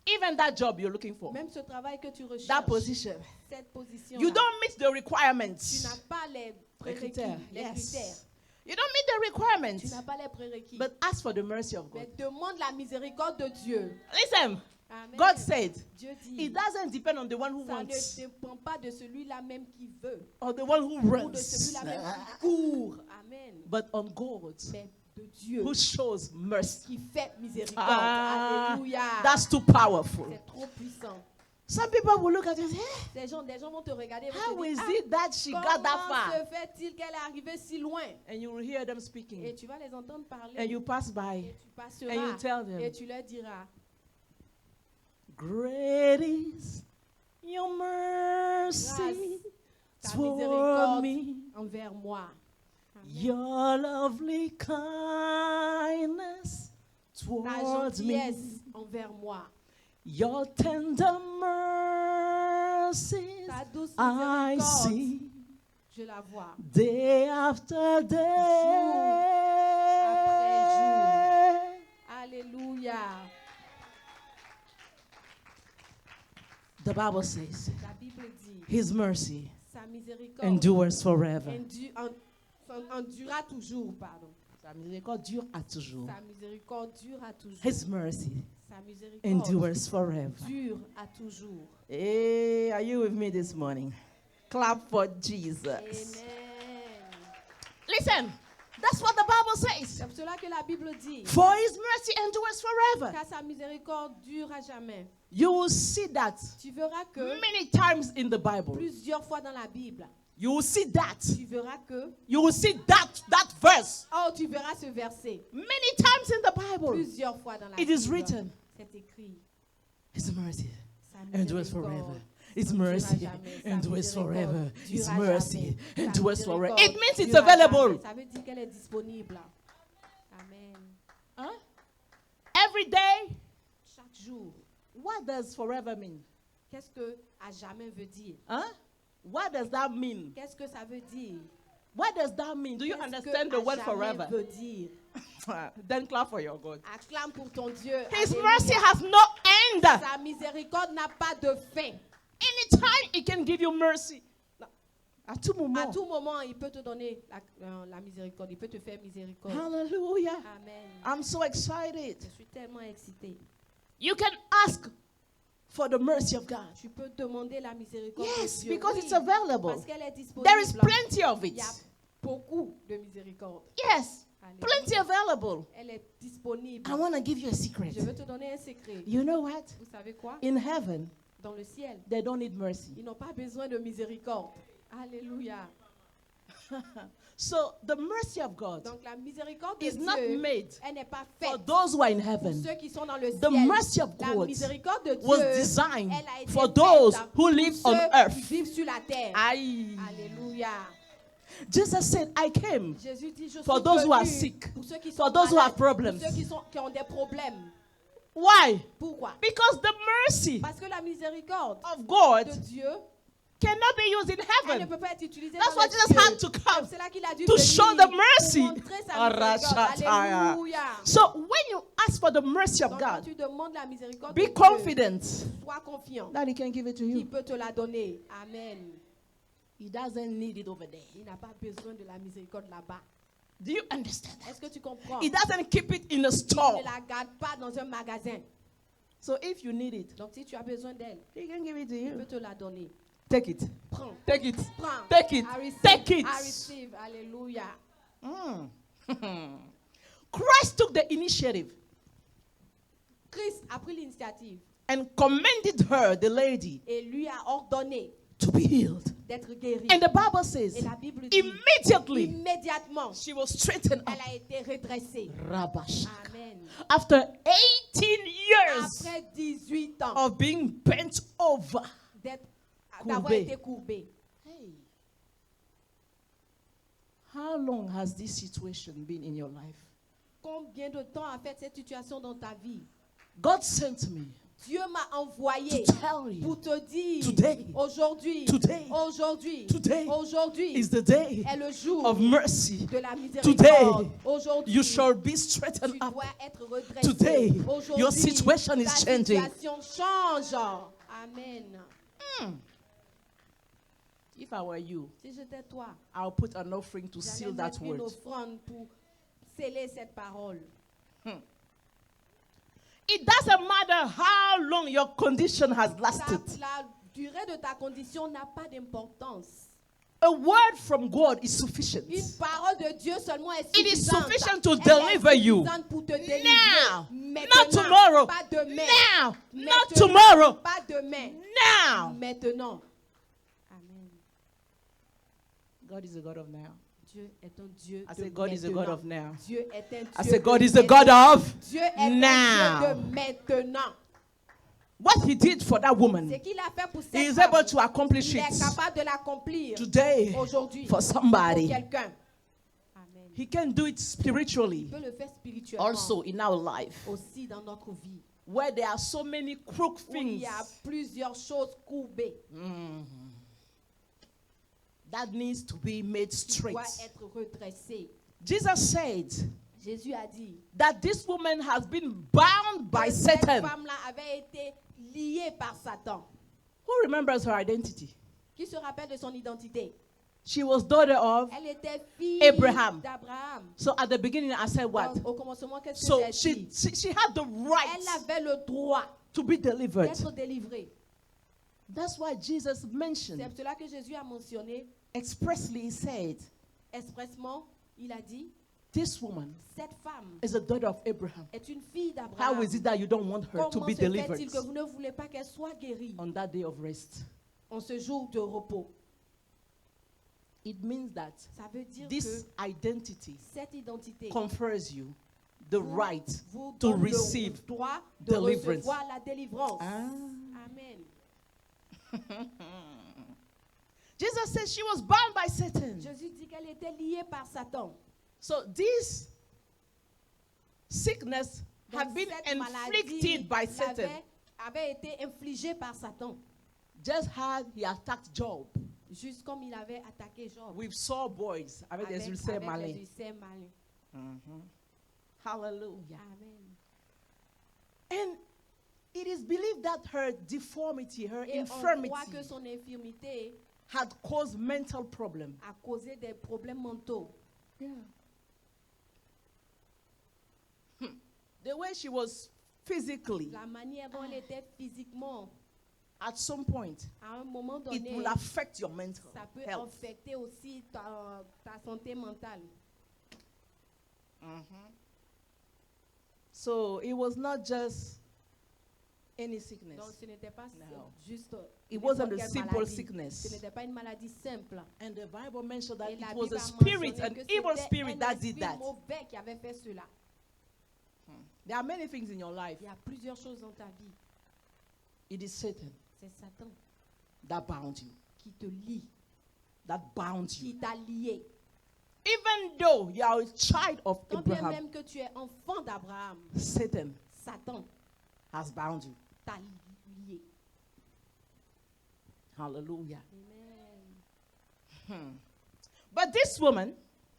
Even that job you're looking for, Même ce travail que tu that recherches, position, cette position, you don't meet the tu requirements. n'as pas les Les prérequis, critères, les yes. critères. You don't meet the Tu requirements. n'as pas les prérequis. But ask for the mercy of God. Mais demande la miséricorde de Dieu. Listen, Amen. God said, Dieu dit, it doesn't depend on the one who ça wants ne dépend pas de celui-là même qui veut or the one who ou de runs, celui-là même qui court. Amen. but on God Mais de Dieu who shows mercy. qui fait miséricorde. Ah, Alléluia. that's too powerful. C'est trop puissant. Some people will look at it, Des gens vont te regarder et vont how te is dire, it that she got that comment far? se fait-il qu'elle est arrivée si loin? And you will hear them Et speaking. tu vas les entendre parler. And you pass by. Et tu passeras. And you tell them, Et tu leur diras, great is your mercy ta toward miséricorde me. envers moi. Amen. Your lovely kindness Ta towards me. gentillesse envers moi. Your tender mercies Ta douce I miséricorde, see je la vois. day after day. Alléluia. The Bible says La Bible dit, his mercy sa miséricorde endures forever. endura toujours, pardon. Sa miséricorde dure à toujours. Sa miséricorde dure à toujours. His mercy Sa miséricorde endures forever. dure à toujours. Hey, are you with me this morning? Clap for Jesus. Amen. Listen, that's what the Bible says. C'est pour cela que la Bible dit, For his mercy endures forever. car sa miséricorde dure à jamais. You will see that Tu verras que many times in the Bible. plusieurs fois dans la Bible, You will see that. tu verras que, You will see that verse oh, tu verras ce verset many times in the Bible. plusieurs fois dans la It Bible. is written. C'est écrit. His mercy Sa endures miséricorde forever. His durera mercy jamais. Sa endures miséricorde forever. His durera mercy jamais. Sa endures forever. miséricorde It means it's durera available. jamais. Ça veut dire qu'elle est disponible. Amen. Huh? Every day. Chaque jour. What does forever mean? Qu'est-ce que à jamais veut dire? Huh? What does that mean? Qu'est-ce que ça veut dire? What does that mean? Do you Qu'est-ce understand que the à word jamais forever? veut dire? Then clap for your God. Acclame pour ton Dieu. His Alléluia. mercy has no end. Sa miséricorde n'a pas de fin. Anytime he can give you mercy. À tout À moment. tout moment, il peut te donner la miséricorde. Il peut te faire miséricorde. Hallelujah. Amen. I'm so excited. Je suis tellement excitée. You can ask for the mercy of God. Tu peux demander la miséricorde Yes, de Dieu. because Oui, it's available. parce qu'elle est disponible. There is plenty of Il it. y a beaucoup de miséricorde. Yes, Alléluia. plenty available. Elle est disponible. I want to give you a secret. Je veux te donner un secret. You know what? Vous savez quoi? In heaven, Dans le ciel, they don't need mercy. ils n'ont pas besoin de miséricorde. Alléluia. So the mercy of God Donc la miséricorde de is not Dieu, made elle n'est pas for faite those who are in pour heaven. ceux qui sont dans le The ciel. mercy of La God miséricorde de Dieu, was designed elle a été for faite those who pour live on ceux earth. qui vivent sur la terre. Aye. Alléluia. Jesus said, I came Jésus dit, je for suis thou who are venu sick, pour ceux qui for sont those who malades, have problems. pour ceux qui ont des problèmes. Why? Pourquoi? Because the mercy Parce que la miséricorde of God de Dieu, cannot be used in elle ne heaven. peut pas être utilisée That's dans why le Jesus ciel. had to come C'est là qu'il a dû to venir show the pour mercy. montrer sa Arashataya. miséricorde. Alléluia. So when you ask for the mercy of Donc, quand God, tu demandes la miséricorde be de Dieu, confident sois confiant that He can give it to qu'il you. peut te la donner. Amen. He doesn't need it over there. Il n'a pas besoin de la miséricorde là-bas. Do you understand that? Est-ce que tu comprends? He doesn't keep it in a Il store. ne la garde pas dans un magasin. So if you need it, Donc si tu as besoin d'elle, he can give it to il peut you. te la donner. Take it. Prends. Take it. Prends. Take it. I receive. Take it. I receive. Alléluia. Christ took the initiative Christ a pris l'initiative and commended her, the lady, et lui a ordonné to be healed. d'être guéri. And the Bible says, Et la Bible dit, immediately immédiatement, she was straightened up. elle a été redressée. Rabash. Amen. After 18 years Après 18 ans of being bent over. d'avoir courbée. été courbée. Hey. How long has this situation been in your life? Combien de temps a fait cette situation dans ta vie? God sent me Dieu m'a envoyé to tell you pour te dire today, aujourd'hui, today, aujourd'hui, today aujourd'hui is the day est le jour of mercy. de la Today, miséricorde. Aujourd'hui, you shall be straightened tu up. dois être redressé. Today, Aujourd'hui, your situation is ta changing. situation change. Amen. If I were you, Si j'étais toi, I'll put an offering to j'allais seal that mettre une word. offrande pour sceller cette parole. It doesn't matter how long your condition has lasted. La durée de ta condition n'a pas d'importance. A word from God is sufficient. Une parole de Dieu seulement est It is suffisante. sufficient to Elle est deliver you. suffisante pour te délivrer. Now, Maintenant, not tomorrow. pas demain. Now, not Maintenant, tomorrow. Pas demain. Now. Maintenant. Amen. God is a God of now. Dieu est un Dieu I de say God is a God maintenant. of now. Dieu est un Dieu I say de God is a maintenant. God of Dieu est now. un Dieu de maintenant. What he did for that Ce woman, qu'il a fait pour he cette is femme, able to accomplish il est it capable de l'accomplir today aujourd'hui for pour somebody. quelqu'un. Amen. He can do it Il spiritually peut le faire spirituellement also in our life, aussi dans notre vie. where there are so many crook Où il things y a plusieurs choses courbées that needs to be made qui straight. doivent être redressées. Jesus said Jésus a dit that this woman has been bound by que cette Satan. femme-là avait été liée par Satan. Who remembers her identity? Qui se rappelle de son identité? She was daughter of. Elle était fille Abraham. d'Abraham. So at the beginning I said what? Au commencement, qu'est-ce que So j'ai dit? she had the Elle right avait le droit to be delivered. d'être délivrée. That's why Jesus C'est mentioned pour cela que Jésus a mentionné expressly, he said, expressement, il a dit, this woman cette femme is a daughter of Abraham. est une fille d'Abraham. How is it that you don't want her to Comment be se delivered fait-il que vous ne voulez pas qu'elle soit guérie on that day of rest? en ce jour de repos? It means that Ça veut dire this que identity cette identité confers you the right vous to donne receive le droit de deliverance. recevoir la délivrance. Ah. Amen. Jesus said she was bound by Satan. Jésus dit qu'elle était liée par Satan. So this sickness Donc, had been cette inflicted maladie by Satan, avait été infligée par Satan. just how he attacked Job Juste comme il avait attaqué Job. with sore boys avec des ulcères avec malins. les ulcères malins. Hallelujah. Amen. And it is believed that her deformity, her Et on infirmity, croit que son infirmité had caused mental problems. a causé des problèmes mentaux. Yeah. The way she was physically, La manière dont elle était physiquement, at some point, à un moment it donné, will affect your mental ça peut health. affecter aussi ta santé mentale. So it was not just any sickness. Donc ce n'était pas No. juste It wasn't n'importe a quelle simple maladie. Ce sickness. n'était pas une maladie simple. And the Bible mentioned that Et la it was Bible a a spirit, mentionné an que evil c'était spirit un that did esprit that. mauvais qui avait fait cela. There are many things in your life. Il y a plusieurs choses dans ta vie. It is Satan C'est Satan that bound you, qui te lie, that bound you. qui t'a lié. Even though you are a child of Quand bien Abraham, même que tu es enfant d'Abraham, Satan Satan has bound you. t'a lié. Hallelujah. Amen. But this woman,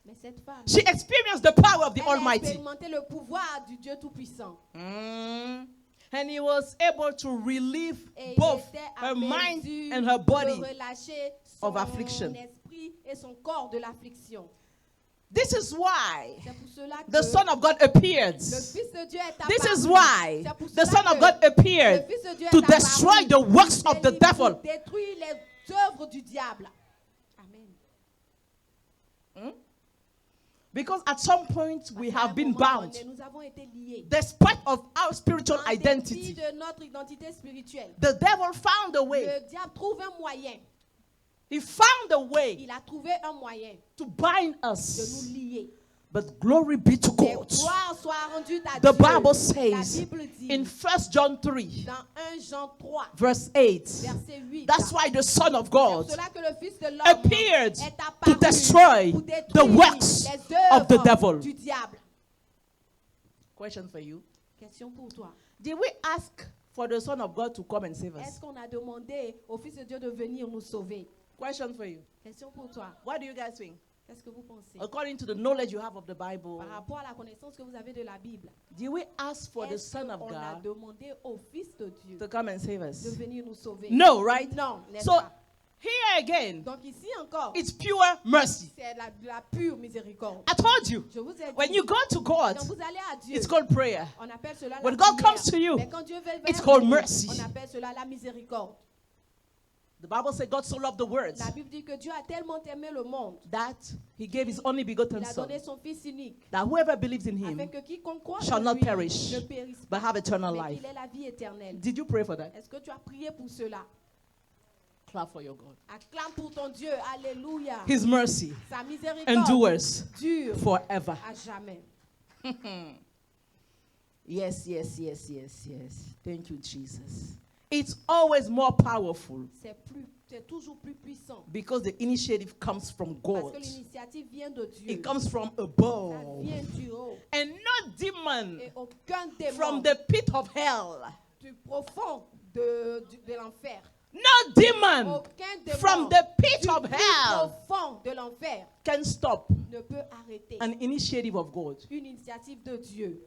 Mais cette femme, she experienced the power of the elle a Almighty. expérimenté le pouvoir du Dieu Tout-Puissant. And he was able to relieve Et both il était à her mind mesure and her body. de relâcher of affliction. esprit et son corps de l'affliction. This is why C'est pour cela que the Son of God appeared. le Fils de Dieu est This apparu. is why C'est pour the cela Son of que God le appeared Fils de Dieu to est apparu. destroy the works of the C'est pour devil. détruire les œuvres du diable. Amen. Because at some point we Parce qu'à have un been moment bound, donné, nous avons été liés. despite of our spiritual En dépit identity. de notre identité spirituelle. The devil found a way. Le diable trouve un moyen. He found a way Il a trouvé un moyen to bind de us. nous lier. But glory be to Que God. gloire soit rendue à The Dieu. Bible La says Bible dit in 1 John 3, dans 1 Jean 3, verse 8, verset 8. that's why the Son of C'est God pour cela que le Fils de l'homme appeared est to apparu destroy pour the détruire works les of the œuvres devil. du diable. Question for you. Question pour toi. Did we ask for the Son of God to come and save us? Est-ce qu'on a demandé au Fils de Dieu de venir nous sauver? Question for you. Question pour toi. What do you guys think? Qu'est-ce que vous pensez? According to the knowledge you have of the Bible, Par rapport à la connaissance que vous avez de la Bible, did we ask for the est-ce Son of qu'on a God demandé au Fils de Dieu to come and save de us? venir nous sauver? No, right? Non, n'est-ce So, pas? here again, Donc ici encore, it's pure mercy. c'est la pure miséricorde. I told you, Je vous ai when dit, you go to God, quand vous allez à Dieu, it's called prayer. on appelle cela When la God prière. comes to you, Mais quand Dieu vient it's vers called vous, mercy. on appelle cela la miséricorde. The Bible says God so loved the world La Bible dit que Dieu a tellement aimé le monde, that he gave his only begotten il a Son, donné son Fils unique, that whoever believes in afin him que quiconque croit shall en not lui perish, ne périsse but pas, have eternal mais life. qu'il ait la vie éternelle. Did you pray for that? Est-ce que tu as prié pour cela? Clap for your God. Acclame pour ton Dieu, alléluia. His mercy Sa miséricorde endures dure forever. à jamais. Yes, yes, yes, yes, yes. Thank you, Jesus. It's always more powerful C'est toujours plus puissant. because the initiative comes from Parce God. que l'initiative vient de Dieu. It comes from Ça above. vient du haut. And no demon Et aucun démon from the pit of hell. du profond de l'enfer. No demon Aucun démon from the pit du of plus hell profond de l'enfer can stop ne peut arrêter an initiative of God. une initiative de Dieu.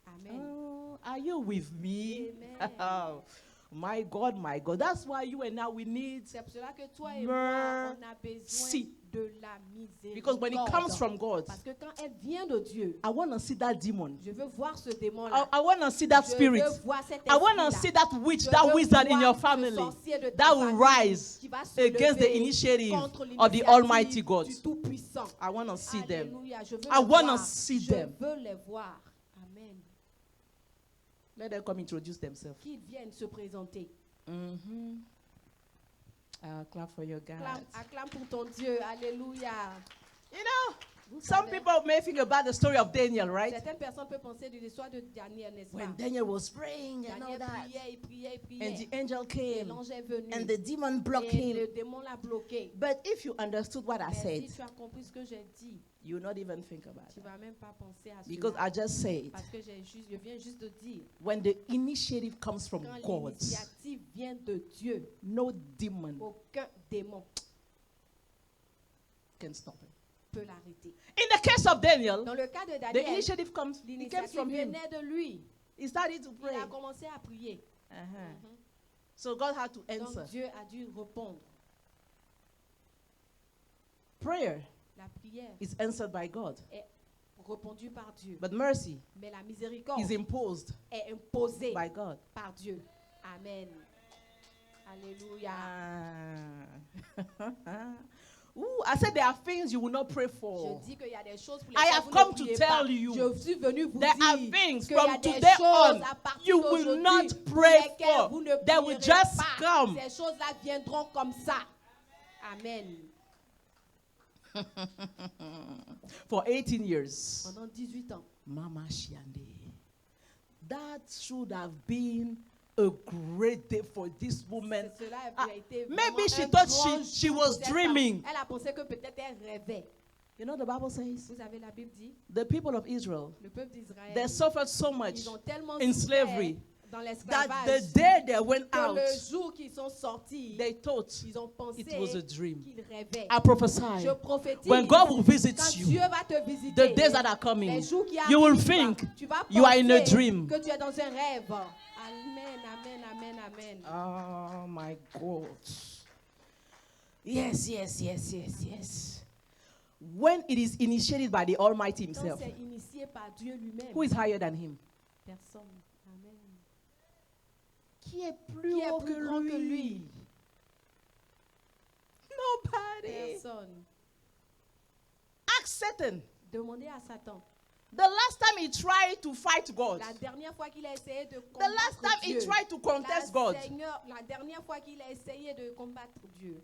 Amen. Oh, are you with me? Amen. Oh, my God, my God. That's why you and I, we need, C'est pour cela que toi et moi, on a besoin Mercy. de la miséricorde. because when it comes from God, Parce que quand elle vient de Dieu, I want to see that demon. je veux voir ce démon-là. I want to see that Je spirit. veux voir cet I want to esprit-là. see that witch, Je that veux wizard in voir your ce family sorcier de ta that will famille rise qui va se against the lever initiative contre of the l'initiative Almighty God. du Tout-Puissant. I want to see them. Alléluia, je veux I les wanna voir. see Je them. veux les voir. Amen. Let them come introduce themselves. Qu'ils viennent se présenter. Clap for your God. Acclame pour ton Dieu. Alléluia. You know, Vous some savez, people may think about the story of Daniel, right? certaines personnes peuvent penser de l'histoire de Daniel, n'est-ce pas? When Daniel was praying and all Daniel that, priait, il priait, il priait. and the angel Et came, l'ange est venu. and the demon blocked Et him. le démon l'a bloqué. But if you understood what I Mais said, si tu as compris ce que j'ai dit, you will not even think about tu it. ne vas même pas penser à Because cela. I just said, Parce que je viens juste de dire, when the initiative comes from quand God, l'initiative vient de Dieu, no demon aucun démon can stop it. peut l'arrêter. In the case of Daniel, Dans le cas de the Daniel, initiative comes, it came l'initiative from him. venait de lui. He started to Il pray. a commencé à prier. So God had to Donc answer. Dieu a dû répondre. Prayer La prière is answered by God, est répondue par Dieu. but mercy Mais la miséricorde is imposed est imposée by God. par Dieu. Amen. Alléluia. Ooh, I said there are things you will not pray Je for. dis qu'il y a des choses pour I lesquelles have vous come ne to priez tell pas. you, Je suis venu vous there are dire things qu'il y a from des today choses on à partir you will d'aujourd'hui not pour pray lesquelles for. vous ne They will prierez just pas. come. Ces choses-là viendront comme ça. Amen. For 18 years. Pendant 18 ans. Mama Shiande. That should have been a great day for this woman. Cela Ah, a été maybe vraiment she un thought grand she jour was pour cette dreaming. femme. Elle a pensé que peut-être elle rêvait. You know the Bible says Vous avez la Bible dit, the people of Israel, le peuple d'Israël, they suffered so much ils ont tellement in souffert slavery dans that l'esclavage the day they went que out, le jour qu'ils sont sortis, they thought ils ont pensé it was a dream. qu'ils rêvaient. I prophesy. Je prophétise, When God will visit quand you, Dieu va te visiter, the days that are les coming, jours qui you will arrivent, think tu vas you are in a penser dream. que tu es dans un rêve. Amen, amen, amen, amen. Oh my God. Yes. When it is initiated by the Almighty Quand Himself, c'est initié par Dieu lui-même, who is higher than Him? personne. Amen. Qui est plus Qui est haut plus que grand que lui? lui? Nobody. Personne. Ask Satan. Demandez à Satan. The last time he tried to fight God, La dernière fois qu'il a essayé de the last combattre time Dieu, he tried to contest God, La dernière fois qu'il a essayé de combattre Dieu,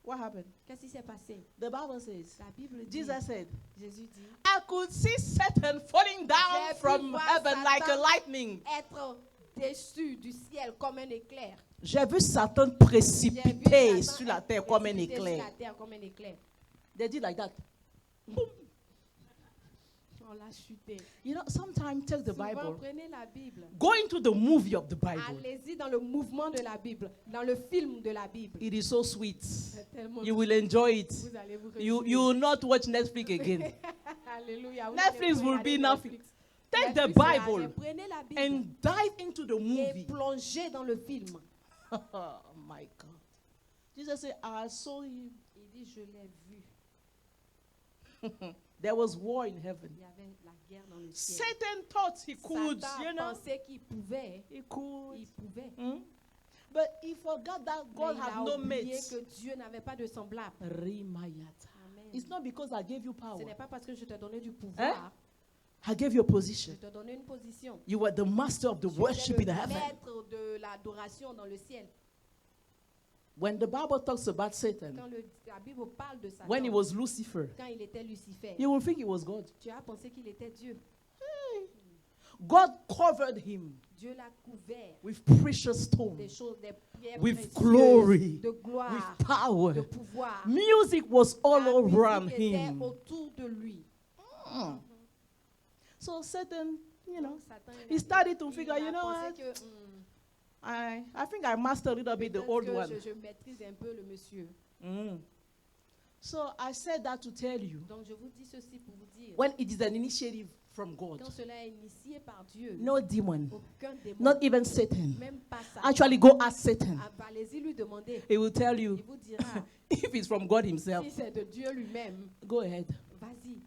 what happened? qu'est-ce qui s'est passé? The Bible says, La Bible dit, Jesus said, Jésus dit, I could see Satan falling down J'ai pu from voir heaven like a Satan lightning. être déçu du ciel comme un éclair. J'ai vu Satan J'ai vu précipiter Satan sur la être terre comme un précipité sur éclair. la terre comme un éclair. They did like that. Boom. On l'a chuté. You know, sometimes take the Souvent, Bible, prenez la Bible. go into the movie of the Bible. Allez-y dans le mouvement de la Bible, dans le film de la Bible. It is so sweet. C'est tellement You will enjoy it. Vous allez vous You réjouir. will not watch Netflix again. Alléluia. Vous Netflix allez will regarder be nothing. Netflix. Take the Netflix, là, Bible mais prenez la Bible and dive into the et movie. plongez dans le film. Oh my God. Jesus said, I saw him. Il dit, je l'ai vu. There was war in heaven. Il y avait la guerre dans le ciel. Satan thought he could, Satan you know. pensait qu'il pouvait. He could. Il pouvait. Hmm? But he forgot that Mais God il had a no oublié mates. que Dieu n'avait pas de semblable. Rimayata. Amen. It's not because I gave you power. Ce n'est pas parce que je t'ai donné du pouvoir. I gave you a Je position. t'ai donné une position. You were the master of the Tu worship étais in le heaven. maître de l'adoration dans le ciel. When the Bible talks about Satan, Quand la Bible parle de Satan, when he was Lucifer, quand il était Lucifer, you will think he was God. tu as pensé qu'il était Dieu. God covered him Dieu l'a couvert with precious stones, des choses, des pierres with précieuses, glory, de gloire, with power. de pouvoir. Music was all La musique around était him. autour de lui. Mm. So Satan, you know, Donc, Satan, he started to il figure, a you know pensé what? que, I think I mastered a little bit the peut-être old que one. je maîtrise un peu le monsieur. Mm. So I said that to tell you, Donc je vous dis ceci pour vous dire, when it is an initiative from God, quand cela est initié par Dieu, no demon, aucun démon, not even Satan. même pas Satan, Actually, go ask Satan. allez-y lui demander. He will tell you Il vous dira, if it's from God Himself. si c'est de Dieu lui-même, Go ahead. vas-y.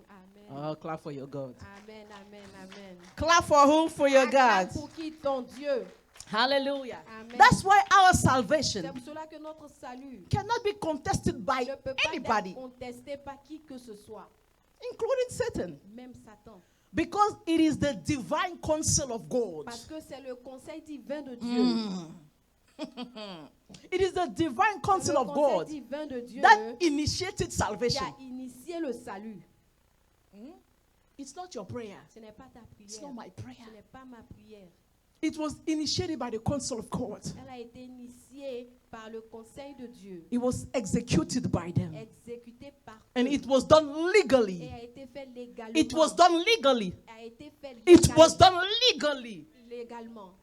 Amen. Oh, clap for your God. Amen, amen, amen. Clap for who? For your Acclame God. pour qui? Ton Dieu. Hallelujah. Amen. That's why our C'est salvation pour cela que notre salut cannot be contested by ne peut pas anybody, être contesté par qui que ce soit, including Satan, même Satan. because it is the divine counsel of God. Parce que c'est le conseil divin de Dieu. It is the divine C'est counsel le of conseil God divin de Dieu that initiated qui salvation. a initié le salut. It's not your prayer. Ce n'est pas ta It's prière. not my prayer. Ce n'est pas ma prière. It was initiated by the counsel of God. Elle a été initiée par le conseil de Dieu, It was executed by them. exécutée par And eux, it was done et legally. a été fait légalement. It was done legally. A été fait It was done legally légalement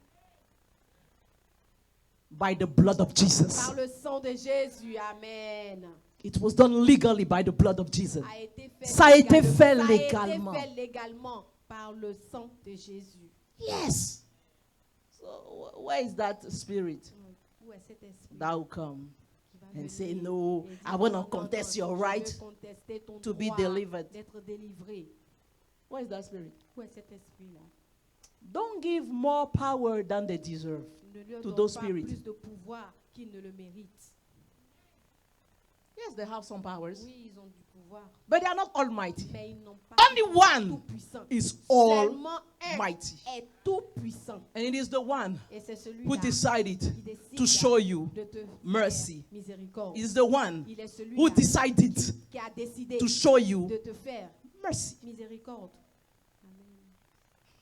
by the blood of Jesus. par le sang de Jésus. Amen. It was done legally by the blood of Jesus. A été fait Ça a été légalement. fait Ça a légalement. été fait légalement par le sang de Jésus. Yes. So where is that spirit Où est cet esprit that will come qui va and venir say, no, et dire, I want non, to contest non, your je veux right contester ton to be droit delivered? d'être délivré. Where is that spirit? Où est cet esprit-là? Don't give more power than they deserve. Ne lui To donne those pas spirits. plus de pouvoir qu'il ne le mérite. Yes, they have some powers, Oui, ils ont du pouvoir, but they are not almighty. mais ils n'ont pas Only one tout puissant. is Seulement un almighty. est tout puissant. And it is the one Et c'est celui who decided qui décide to show you de te mercy. faire miséricorde. It is the one Il est celui who decided qui a décidé to show you de te faire mercy. miséricorde.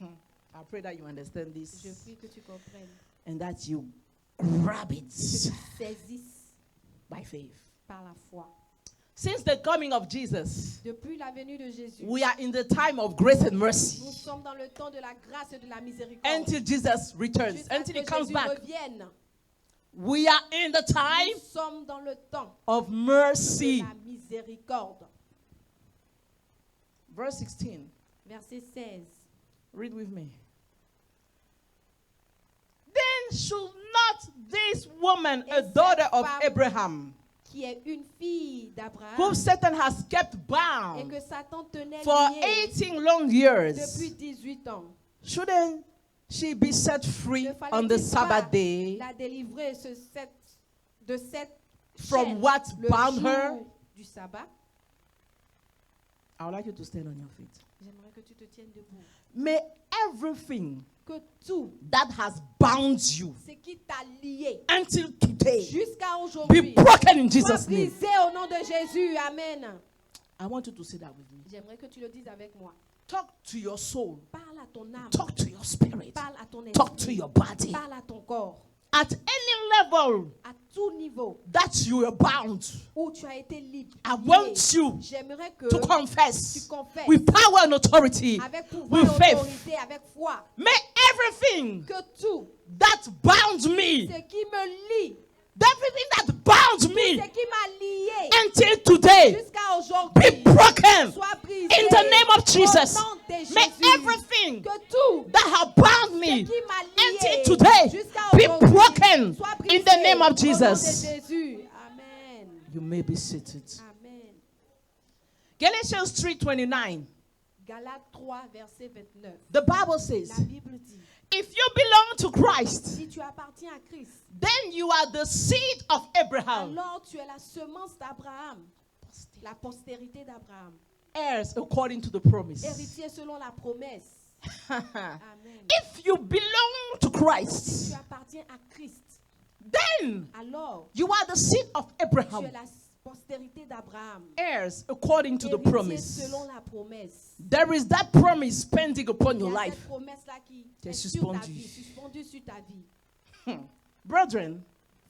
Amen. I pray that you understand Je this prie que tu comprennes, and that you grab que it tu saisisses by faith. par la foi. Since the coming of Jesus, Depuis la venue de Jésus, we are in the time of grace and mercy nous sommes dans le temps de la grâce et de la miséricorde. until Jesus returns, Jusqu'à until ce he que comes Jésus back. revienne. We are in the time Nous sommes dans le temps of de mercy. la miséricorde. Verse 16. Verset 16. Read with me. Then should not this woman, a Et daughter cette of femme Abraham, qui est une fille whom d'Abraham Satan has kept et bound que Satan tenait for liée 18 long years, depuis 18 ans. shouldn't she be set free Ne on the fallait-il Sabbath pas day la délivrer de cette from chaîne what le bound jour her? du sabbat? I would like you to stand on your feet. J'aimerais que tu te tiennes debout. May everything Que tout that has bound you ce qui t'a lié until today jusqu'à be aujourd'hui broken in soit Jesus' name. brisé au nom de Jésus. Amen. I want you to say that with me. J'aimerais que tu le dises avec moi. Talk to your soul. Parle à ton âme. Talk to your spirit. Parle à ton Talk to esprit. your body. Parle à ton corps. At any level À tout niveau that you are bound, où tu as été libre. I lié, want you j'aimerais que to confess tu confesses with power and authority, avec pouvoir with et faith. autorité, avec foi, May everything que tout that bound me, ce qui me lie, everything that bound me ce qui m'a lié until today jusqu'à be aujourd'hui broken soit brisé in the name of Jesus. au nom de Jésus. May everything Que tout that have bound ce me qui m'a lié until today jusqu'à be aujourd'hui broken soit brisé in the name of au nom de Jesus. Jésus. Amen. You may be seated. Amen. Galatians 3:29. Galates 3, verset 29. The Bible La says, Bible dit, if you belong to Christ, si tu appartiens à Christ, then you are the seed of Abraham, alors tu es la semence d'Abraham, la postérité d'Abraham, heirs according to the promise. héritier selon la promesse. Amen. If you belong to Si tu Christ, appartiens à Christ, then alors you are the seed of tu Abraham, es la postérité d'Abraham, heirs according to the héritier promise. selon la promesse. There is that promise pending upon Il y your a life. cette promesse-là qui Qui est est sur ta suspendue. vie, suspendue sur ta vie. Brethren,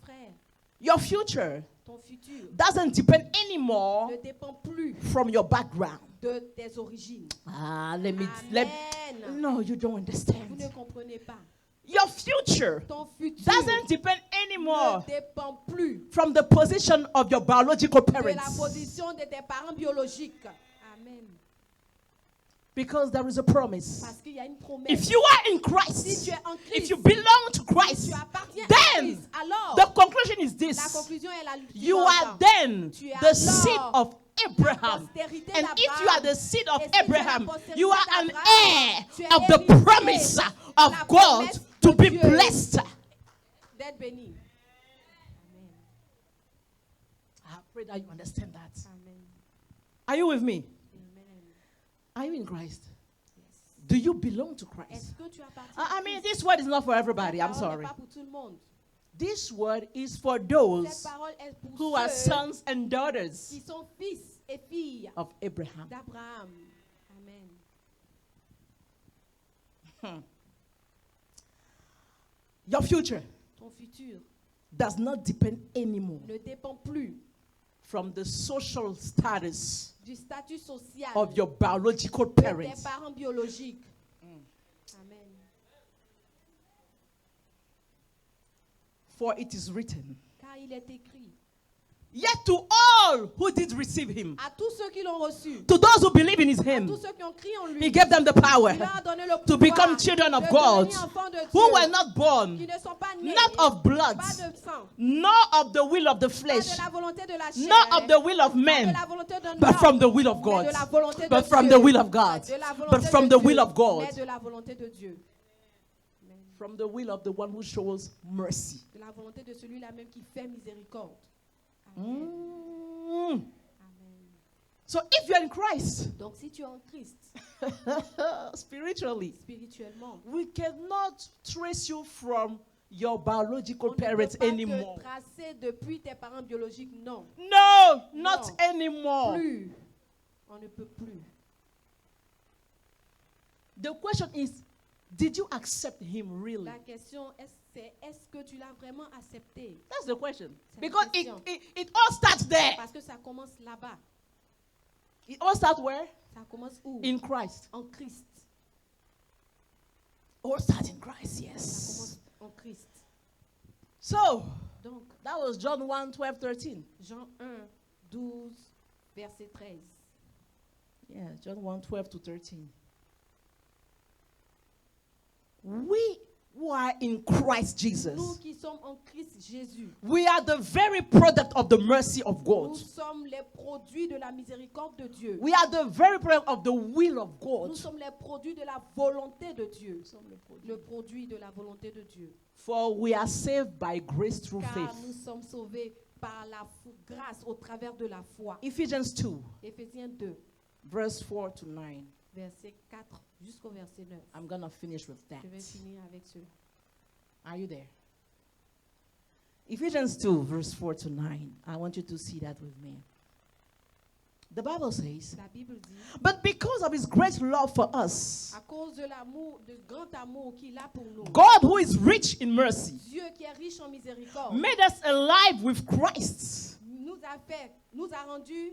Frère, your future ton futur doesn't depend anymore ne dépend plus from your background. de tes origines. Let Amen. no, you don't Vous understand. ne comprenez pas. Your future Ton futur doesn't depend anymore ne dépend plus from the position of your biological de la parents, position de tes parents biologiques. Amen. because there is a promise. Parce qu'il y a une promesse. If you are in Si Christ, tu es en if Christ, you belong to si Christ, tu appartiens à then Christ, alors the conclusion is la this: conclusion est la you suivante. are then Tu es the seed alors of Abraham. postérité And if you are the seed of Et si tu es la Abraham, postérité you are an d'Abraham, heir tu es of the héritier promise de of la God promesse to de be Dieu. blessed. D'être béni. Amen. I pray that you understand that. Amen. Are you with me? Amen. Are you in Christ? Yes. Do you belong to Christ? Est-ce que tu appartiens I à mean, Christ? this word is not for everybody. Cette I'm parole sorry. n'est pas pour tout le monde. This word is for Cette those parole est pour who are ceux sons and daughters qui sont fils et filles of Abraham. d'Abraham. Amen. Your future Ton futur does not depend anymore ne dépend plus from the social status du statut social of your biological de tes parents. parents biologiques. Amen. For it is written, Car il est écrit yet to all who did receive him, à tous ceux qui l'ont reçu, to those who believe in his à him, tous ceux qui ont crié en lui, he gave them the power il leur a donné le to pouvoir become children of de God, devenir enfants de Dieu, who were not qui born, ne sont pas nés, not of blood, pas de sang, nor of the will of the pas flesh, de la volonté de la chair, nor of the will of pas de men, la volonté d'un but homme, from the will of mais God. de la volonté de But from Dieu, the will of God. de la volonté But from de the Dieu, will of God. mais de la volonté de Dieu. Amen. From the will of the one who shows mercy. De la volonté de celui-là même qui fait miséricorde. Amen. Mm. Amen. So if you're in Christ, Donc si tu es en Christ, spiritually, spirituellement, we cannot trace you from your on biological ne peut parents pas anymore. te tracer depuis tes parents biologiques, non. No, not No. anymore. Plus. On ne peut plus. The question is, did you accept him really? La question est-ce que tu l'as vraiment accepté? That's the question. C'est la Because it, question. it all starts there. Parce que ça commence là-bas. It all starts where? Ça commence où? In Christ. En Christ. All starts in Christ, Ça yes. commence en Christ. So, Donc, that was John 1, 12, 13. Jean 1, 12, verset 13. Yeah, John 1, 12 to 13. We who are in Christ Nous Jesus. qui sommes en Christ Jésus, We are the very product of the mercy of God. nous sommes les produits de la miséricorde de Dieu. We are the very product of the will of God. Nous sommes les produits de la volonté de Dieu. Le produit de la volonté de Dieu. For we are saved by grace through Car faith. nous sommes sauvés par la grâce au travers de la foi. Ephesians 2, Éphésiens 2, verse 4 to 9. verset 4 jusqu'au verset 9. I'm going to finish with that. Je vais finir avec cela. Are you there? Ephesians 2, verse 4 to 9. I want you to see that with me. The Bible says, La Bible dit, but because of his great love for us, à cause de l'amour, du grand amour qu'il a pour nous, God, who is rich in mercy, Dieu qui est riche en miséricorde, made us alive with Christ, nous a rendus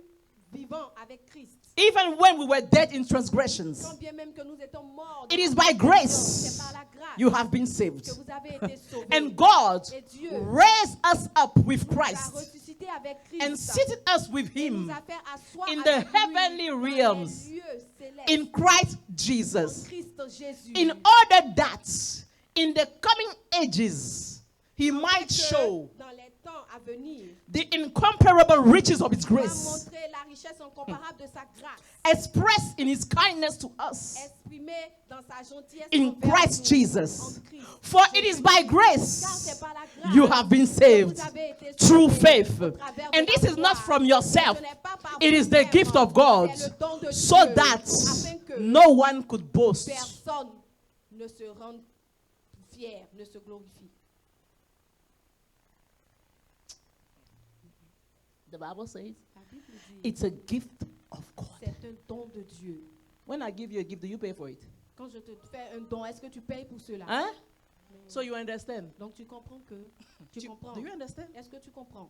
vivants avec Christ. even when we were dead in transgressions. Quand bien même que nous étions morts, It is dans by nos grace transgressions, c'est par la grâce you have been saved. que vous avez été sauvés. And God Et Dieu raised us up with nous a Christ ressuscités avec Christ and seated us with et nous him a fait asseoir in avec the lui heavenly dans realms les lieux célestes in Christ en Jesus, Christ Jésus. in order that in the coming ages he might Que show dans les temps à venir, the incomparable riches of his va grace montrer la richesse incomparable de sa grâce, expressed in his kindness to us exprimée dans sa gentillesse in envers Christ nous, Jesus. en Christ. For it is by Car grace c'est par la grâce you have been que saved vous avez été through sauvés faith. au travers de And la this is not foi. from yourself. Ce n'est pas par It is the vous-même, gift of God, c'est le don de so Dieu, that afin que no one could boast. personne ne se rende fier, ne se glorifie. The Bible says La Bible dit, it's a gift of God. c'est un don de Dieu. When I give you a gift, do you pay for it? Quand je te fais un don, est-ce que tu payes pour cela? Huh? So you understand? Donc tu comprends que tu comprends. Do you understand? Est-ce que tu comprends?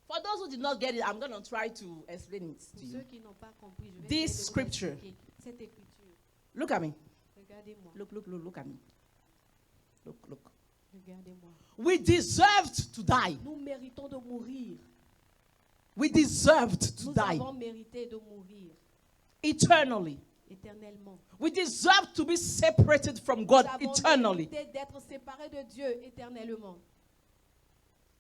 For those who did not get it, I'm going to try to explain it Pour to ceux you. qui n'ont pas compris, je vais This essayer de vous scripture. expliquer. Cette écriture. Look at me. Regardez-moi. Look at me. Look. Regardez-moi. We deserved to die. Nous méritons de mourir. We deserved to Nous die avons mérité de mourir eternally. éternellement. We deserve to be separated from God Nous avons eternally. mérité d'être séparés de Dieu éternellement.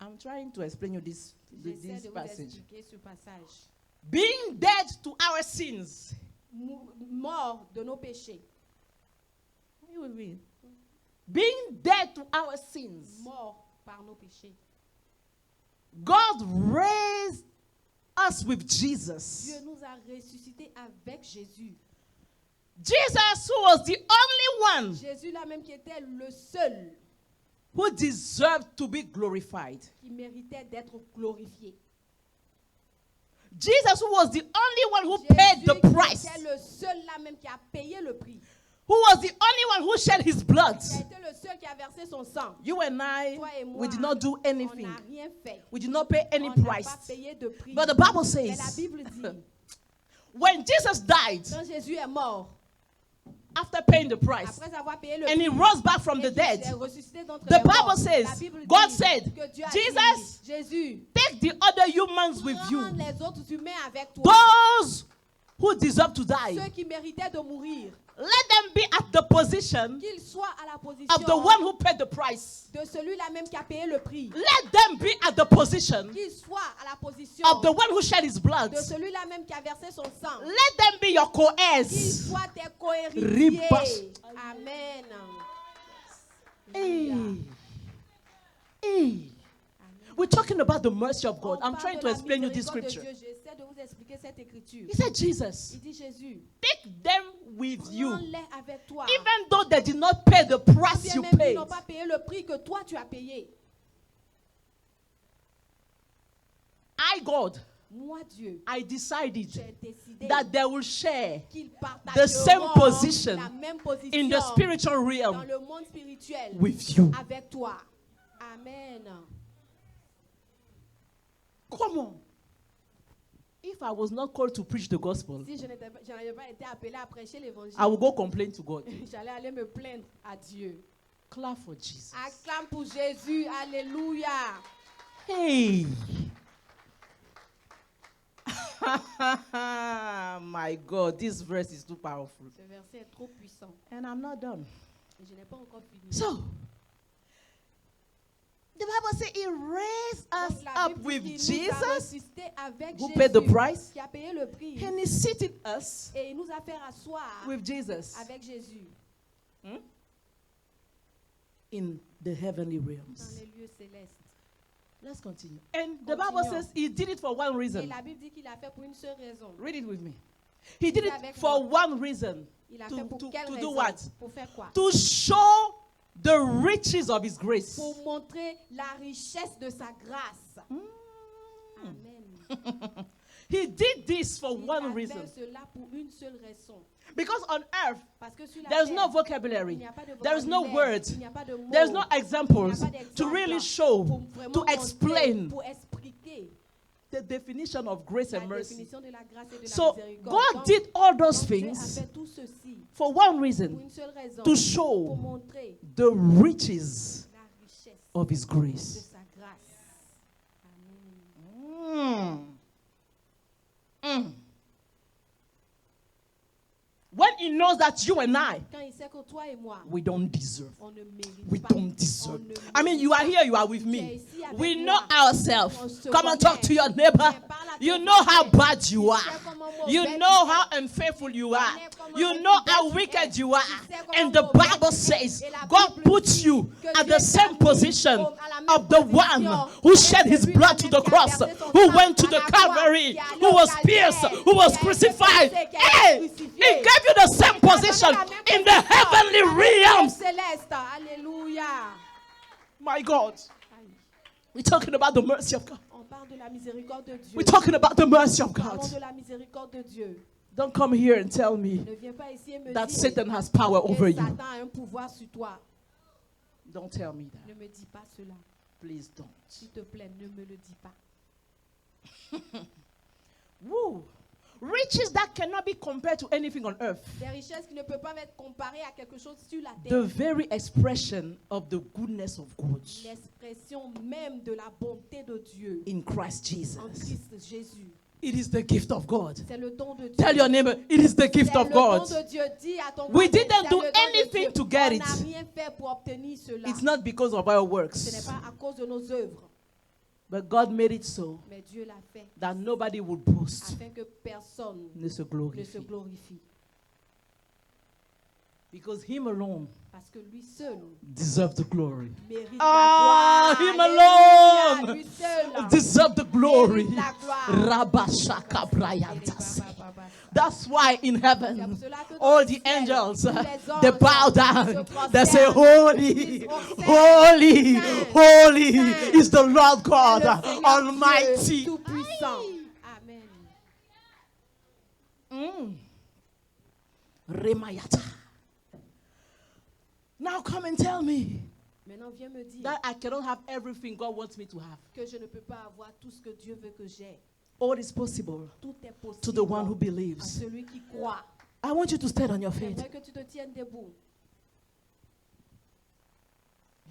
I'm trying to explain you this J'essaie de vous passage. expliquer ce passage. Being dead to our sins. Mort de nos péchés. What do you mean? Being dead to our sins. Mort par nos péchés. God raised us with Jesus. Dieu nous a ressuscités avec Jésus. Jesus, who was the only one Jésus là même qui était le seul who deserved to be glorified. qui méritait d'être glorifié. Jesus, who was the only one who Jésus paid the qui price. était le seul là même qui a payé le prix. Who was the only one who shed his blood. Qui a été le seul qui a versé son sang. You and I, Toi et moi, we did not do on anything. n'a rien fait. We did not pay any On n'a price. pas payé de prix. But the Bible Mais la says, Bible dit, when Jesus died, quand Jésus est mort, after paying the price, après avoir payé le and he prix, rose back from et the qu'il est dead, ressuscité d'entre the les Bible morts, says, la Bible God dit said, que Dieu a Jesus, dit, Jésus, take the other humans with prends you. les autres humains avec toi. Those who deserve to die, Ceux qui méritaient de mourir, let them be at the position qu'ils soient à la position of the one who paid the price. de celui-là même qui a payé le prix. Let them be at the position Qu'ils soient à la position of the one who shed his blood. de celui-là même qui a versé son sang. Let them be your Qu'ils co-heirs. soient tes cohéritiers. Ribas. Amen. Hey. Alléluia. Hey. We're talking about the mercy of God. On I'm parle trying de to la explain you this miséricorde de scripture. Dieu. J'essaie de vous expliquer cette écriture. He said, Jesus, Il dit Jésus, take them with you. prends-les avec toi. Even though they did not pay the price Bien you même qu'ils paid. n'ont pas payé le prix que toi tu as payé. I, God, Moi, Dieu, I decided j'ai décidé that they will share qu'ils the same partageront position la même position in the spiritual dans realm le monde spirituel with you. avec toi. Amen. Come on. If I was not called to preach the gospel, Si je n'avais pas été appelé à prêcher l'évangile, I will go complain to God. j'allais aller me plaindre à Dieu. Clap for Jesus. Acclame pour Jésus. Alléluia. Hey. My God, this verse is too powerful. Ce verset est trop puissant. And I'm not done. Et je n'ai pas encore fini. So, the Bible says He raised us Donc, la up Bible with dit qu'il nous a Jesus, ressuscités avec who Jésus, paid the price, qui a payé le prix, and He seated us et il nous a fait asseoir with Jesus avec Jésus in the heavenly dans realms. les lieux célestes. Let's continue. And the Bible says He did it for one Et reason. la Bible dit qu'il a fait pour une seule raison. Read it with me. He did it avec for moi. one reason. Il a To- fait pour to- quelle to do raison? what? Pour faire quoi? To show the riches of His grace. Pour montrer la richesse de sa grâce. Amen. He did this for Il one a reason. fait cela pour une seule raison. Because on earth, Parce que sur la there's terre, no il vocabulary, n'y a pas de there's no vocabulaire, words, il n'y a pas de mots, there's no il examples n'y a pas d'exemple to really show, pour vraiment to montrer, explain pour expliquer the definition of grace la and mercy. définition de la grâce et de la So miséricorde. God Donc, did all those donc Dieu a things fait tout ceci for one pour reason, une seule raison, to pour show montrer the riches la richesse of His de grace. sa grâce. Amen. When He knows that you and I, Quand il sait que toi et moi, we don't deserve. on ne mérite We pas. don't deserve. On ne I mean, mérite you are pas. here, you are with Tu es me. ici avec We moi. know ourselves. On se Come and talk connaît. to your neighbor. Viens, parle à You ton know how voisin. bad you Tu are. sais comment mauvais You tu know es. how unfaithful you are. connais comment You know infidèle how tu wicked es. you are. Tu sais comment And the mauvais Bible tu es. says Et la God Bible puts dit you que at Dieu the same t'a mis position à la même of the position one who shed his celui blood to même the qui a cross, versé son who sang went to à the la croix, Calvary, qui est allé who au was calvaire, pierced, who was qui a été crucified. blessé, qui a été Hey, crucifié. He gave you the same Il t'a donné position la même in the position heavenly dans les realms. cieux célestes. Alléluia. My God. Aïe. We're talking about the mercy of God. On parle de la miséricorde de Dieu. We're talking about the mercy of Parlons God. de la miséricorde de Dieu. Don't come here and tell me Ne viens pas ici et me that dire Satan has power que over you. Satan a un pouvoir sur toi. Don't tell me that. Ne me dis pas cela. Please don't. S'il te plaît, ne me le dis pas. Woo. Riches that cannot be compared to anything on earth. Des richesses qui ne peuvent pas être comparées à quelque chose sur la The terre. very expression of the goodness of God L'expression même de la bonté de Dieu in Christ en Jesus. Christ Jésus. It is the gift of God. C'est le don de Dieu. Tell your neighbor, it is the gift C'est of le God. don de Dieu. Dis à ton We voisin, didn't c'est do le don de anything Dieu. to get On it. n'a rien fait pour obtenir cela. It's not because of our Ce n'est works, pas à cause de nos œuvres, but God made it so mais Dieu l'a fait that nobody would boast afin que personne ne se ne se glorifie. glorifie. Because Him alone Parce que lui seul deserves the glory. mérite Ah, la gloire. him Alléluia, alone lui seul Deserve the glory. mérite la gloire. Rabashaka Brayantasi. Ba, ba, ba, ba. That's why in C'est pour heaven, cela que dans all le the ciel, angels, tous les they anges bow se down. They say, prosternent. Holy, Ils sont holy, saints, holy saints. is the Lord Le God Seigneur Almighty. Dieu Tout-puissant. Amen. Remayata. Now come and tell me Maintenant, viens me dire that I cannot have everything God wants me to have. que je ne peux pas avoir tout ce que Dieu veut que j'ai. All is possible Tout est possible to the one who à believes. celui qui croit. I want you to stand on your feet. J'aimerais que tu te tiennes debout.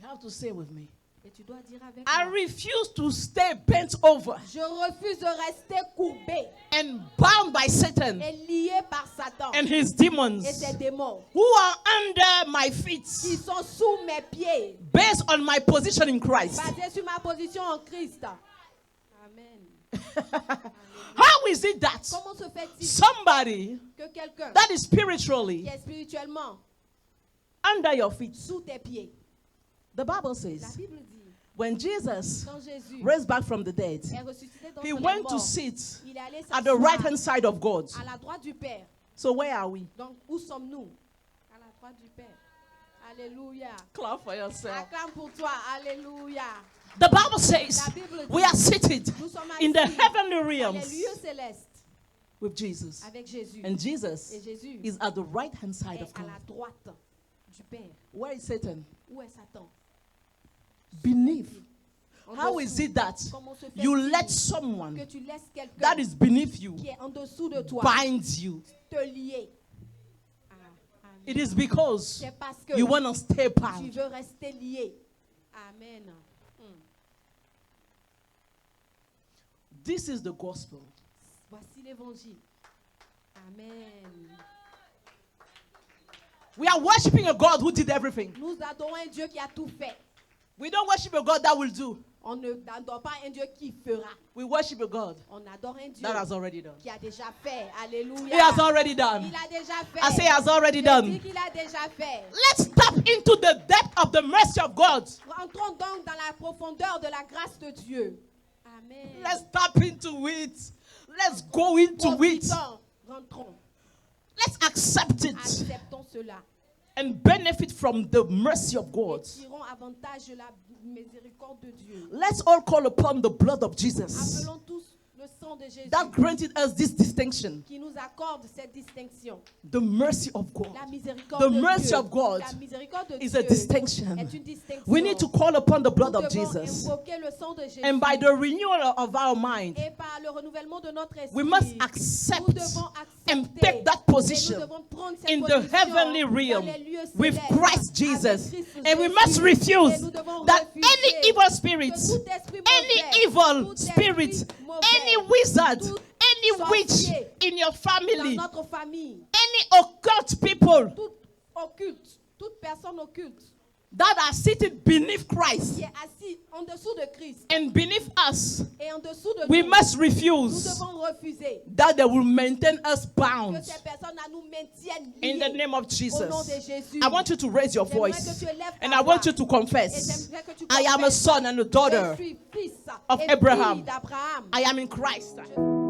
You have to say with me. Et tu dois dire avec I moi. refuse to stay bent over Je refuse de rester courbé and bound by Satan et lié par Satan and his et demons ses démons who are under my qui feet sont sous mes pieds, based on my position in Christ. basés sur ma position en Christ. Amen. How is it that Comment se fait-il somebody que quelqu'un that is qui spiritually est spirituellement under your feet? sous tes pieds? The Bible La says Bible dit, when Jesus quand Jésus raised back from the dead, est ressuscité dans he les went to morts, sit il est allé at the right hand s'asseoir side of God. à la droite du Père. So where are we? Donc, où sommes-nous? À la droite du Père. Alléluia. Clap for yourself. Acclame pour toi. Alléluia. The Bible says La Bible dit, we are seated nous sommes in the assis heavenly dans les realms lieux célestes with Jesus. avec Jésus. And Jesus Et Jésus is at the right hand side est of à God. la droite du Père. Where is Satan? Où est Satan? Beneath. En How dessous. is it that Comment se you fait-il let someone que tu laisses quelqu'un that is beneath you qui est en dessous de toi bind you? te lier? Ah, amen. It is because C'est parce que you want to stay tu bound. veux rester lié. Amen. This is the gospel. Voici l'évangile. Amen. We are worshiping a God who did everything. Nous adorons un Dieu qui a tout fait. We don't worship a God that will do. On n'adore pas un Dieu qui fera. We worship a God On adore un Dieu that has already done. qui a déjà fait. Alléluia. He has already done. Il a déjà fait. I say he has already Je dis done. qu'il a déjà fait. Let's tap into the depth of the mercy of God. Rentrons donc dans la profondeur de la grâce de Dieu. Amen. Let's tap into it. Let's go into it. Profitons, rentrons. Let's accept it Acceptons cela. and benefit from the mercy of Et God. tirons avantage de la miséricorde de Dieu. Let's all call upon the blood of Jesus Appelons tous le sang de Jésus that granted us this distinction. qui nous accorde cette distinction. The mercy of God La miséricorde The de mercy Dieu. of God La miséricorde de is Dieu a distinction. est une distinction. We need to call upon the blood Nous of devons Jesus. invoquer le sang de Jésus. And by the renewal of our mind, Et par le renouvellement de notre esprit, we must nous accept devons and accepter take that et nous position devons prendre cette in the position heavenly dans realm les lieux with célestes Christ Jesus. avec Christ And we Jésus. must refuse Et nous devons that refuser any evil spirit, que tout esprit any mauvais, evil tout spirit, esprit mauvais, any wizard, tout any witch sorcier in your dans family, notre famille, any occult people tout occulte, toute personne occulte that are seated beneath Christ qui est assis en dessous de Christ and beneath us, et en dessous de we nous, must nous refuse devons refuser that they will maintain us que bound ces personnes nous maintiennent in the liés name of au nom de Jesus. Jésus. I want you to raise your J'aimerais voice que tu élèves ta and I want voix you to et confess, j'aimerais que tu I am a confesses, son and a daughter je suis fils of et Abraham. fille d'Abraham. I am in Christ. Je-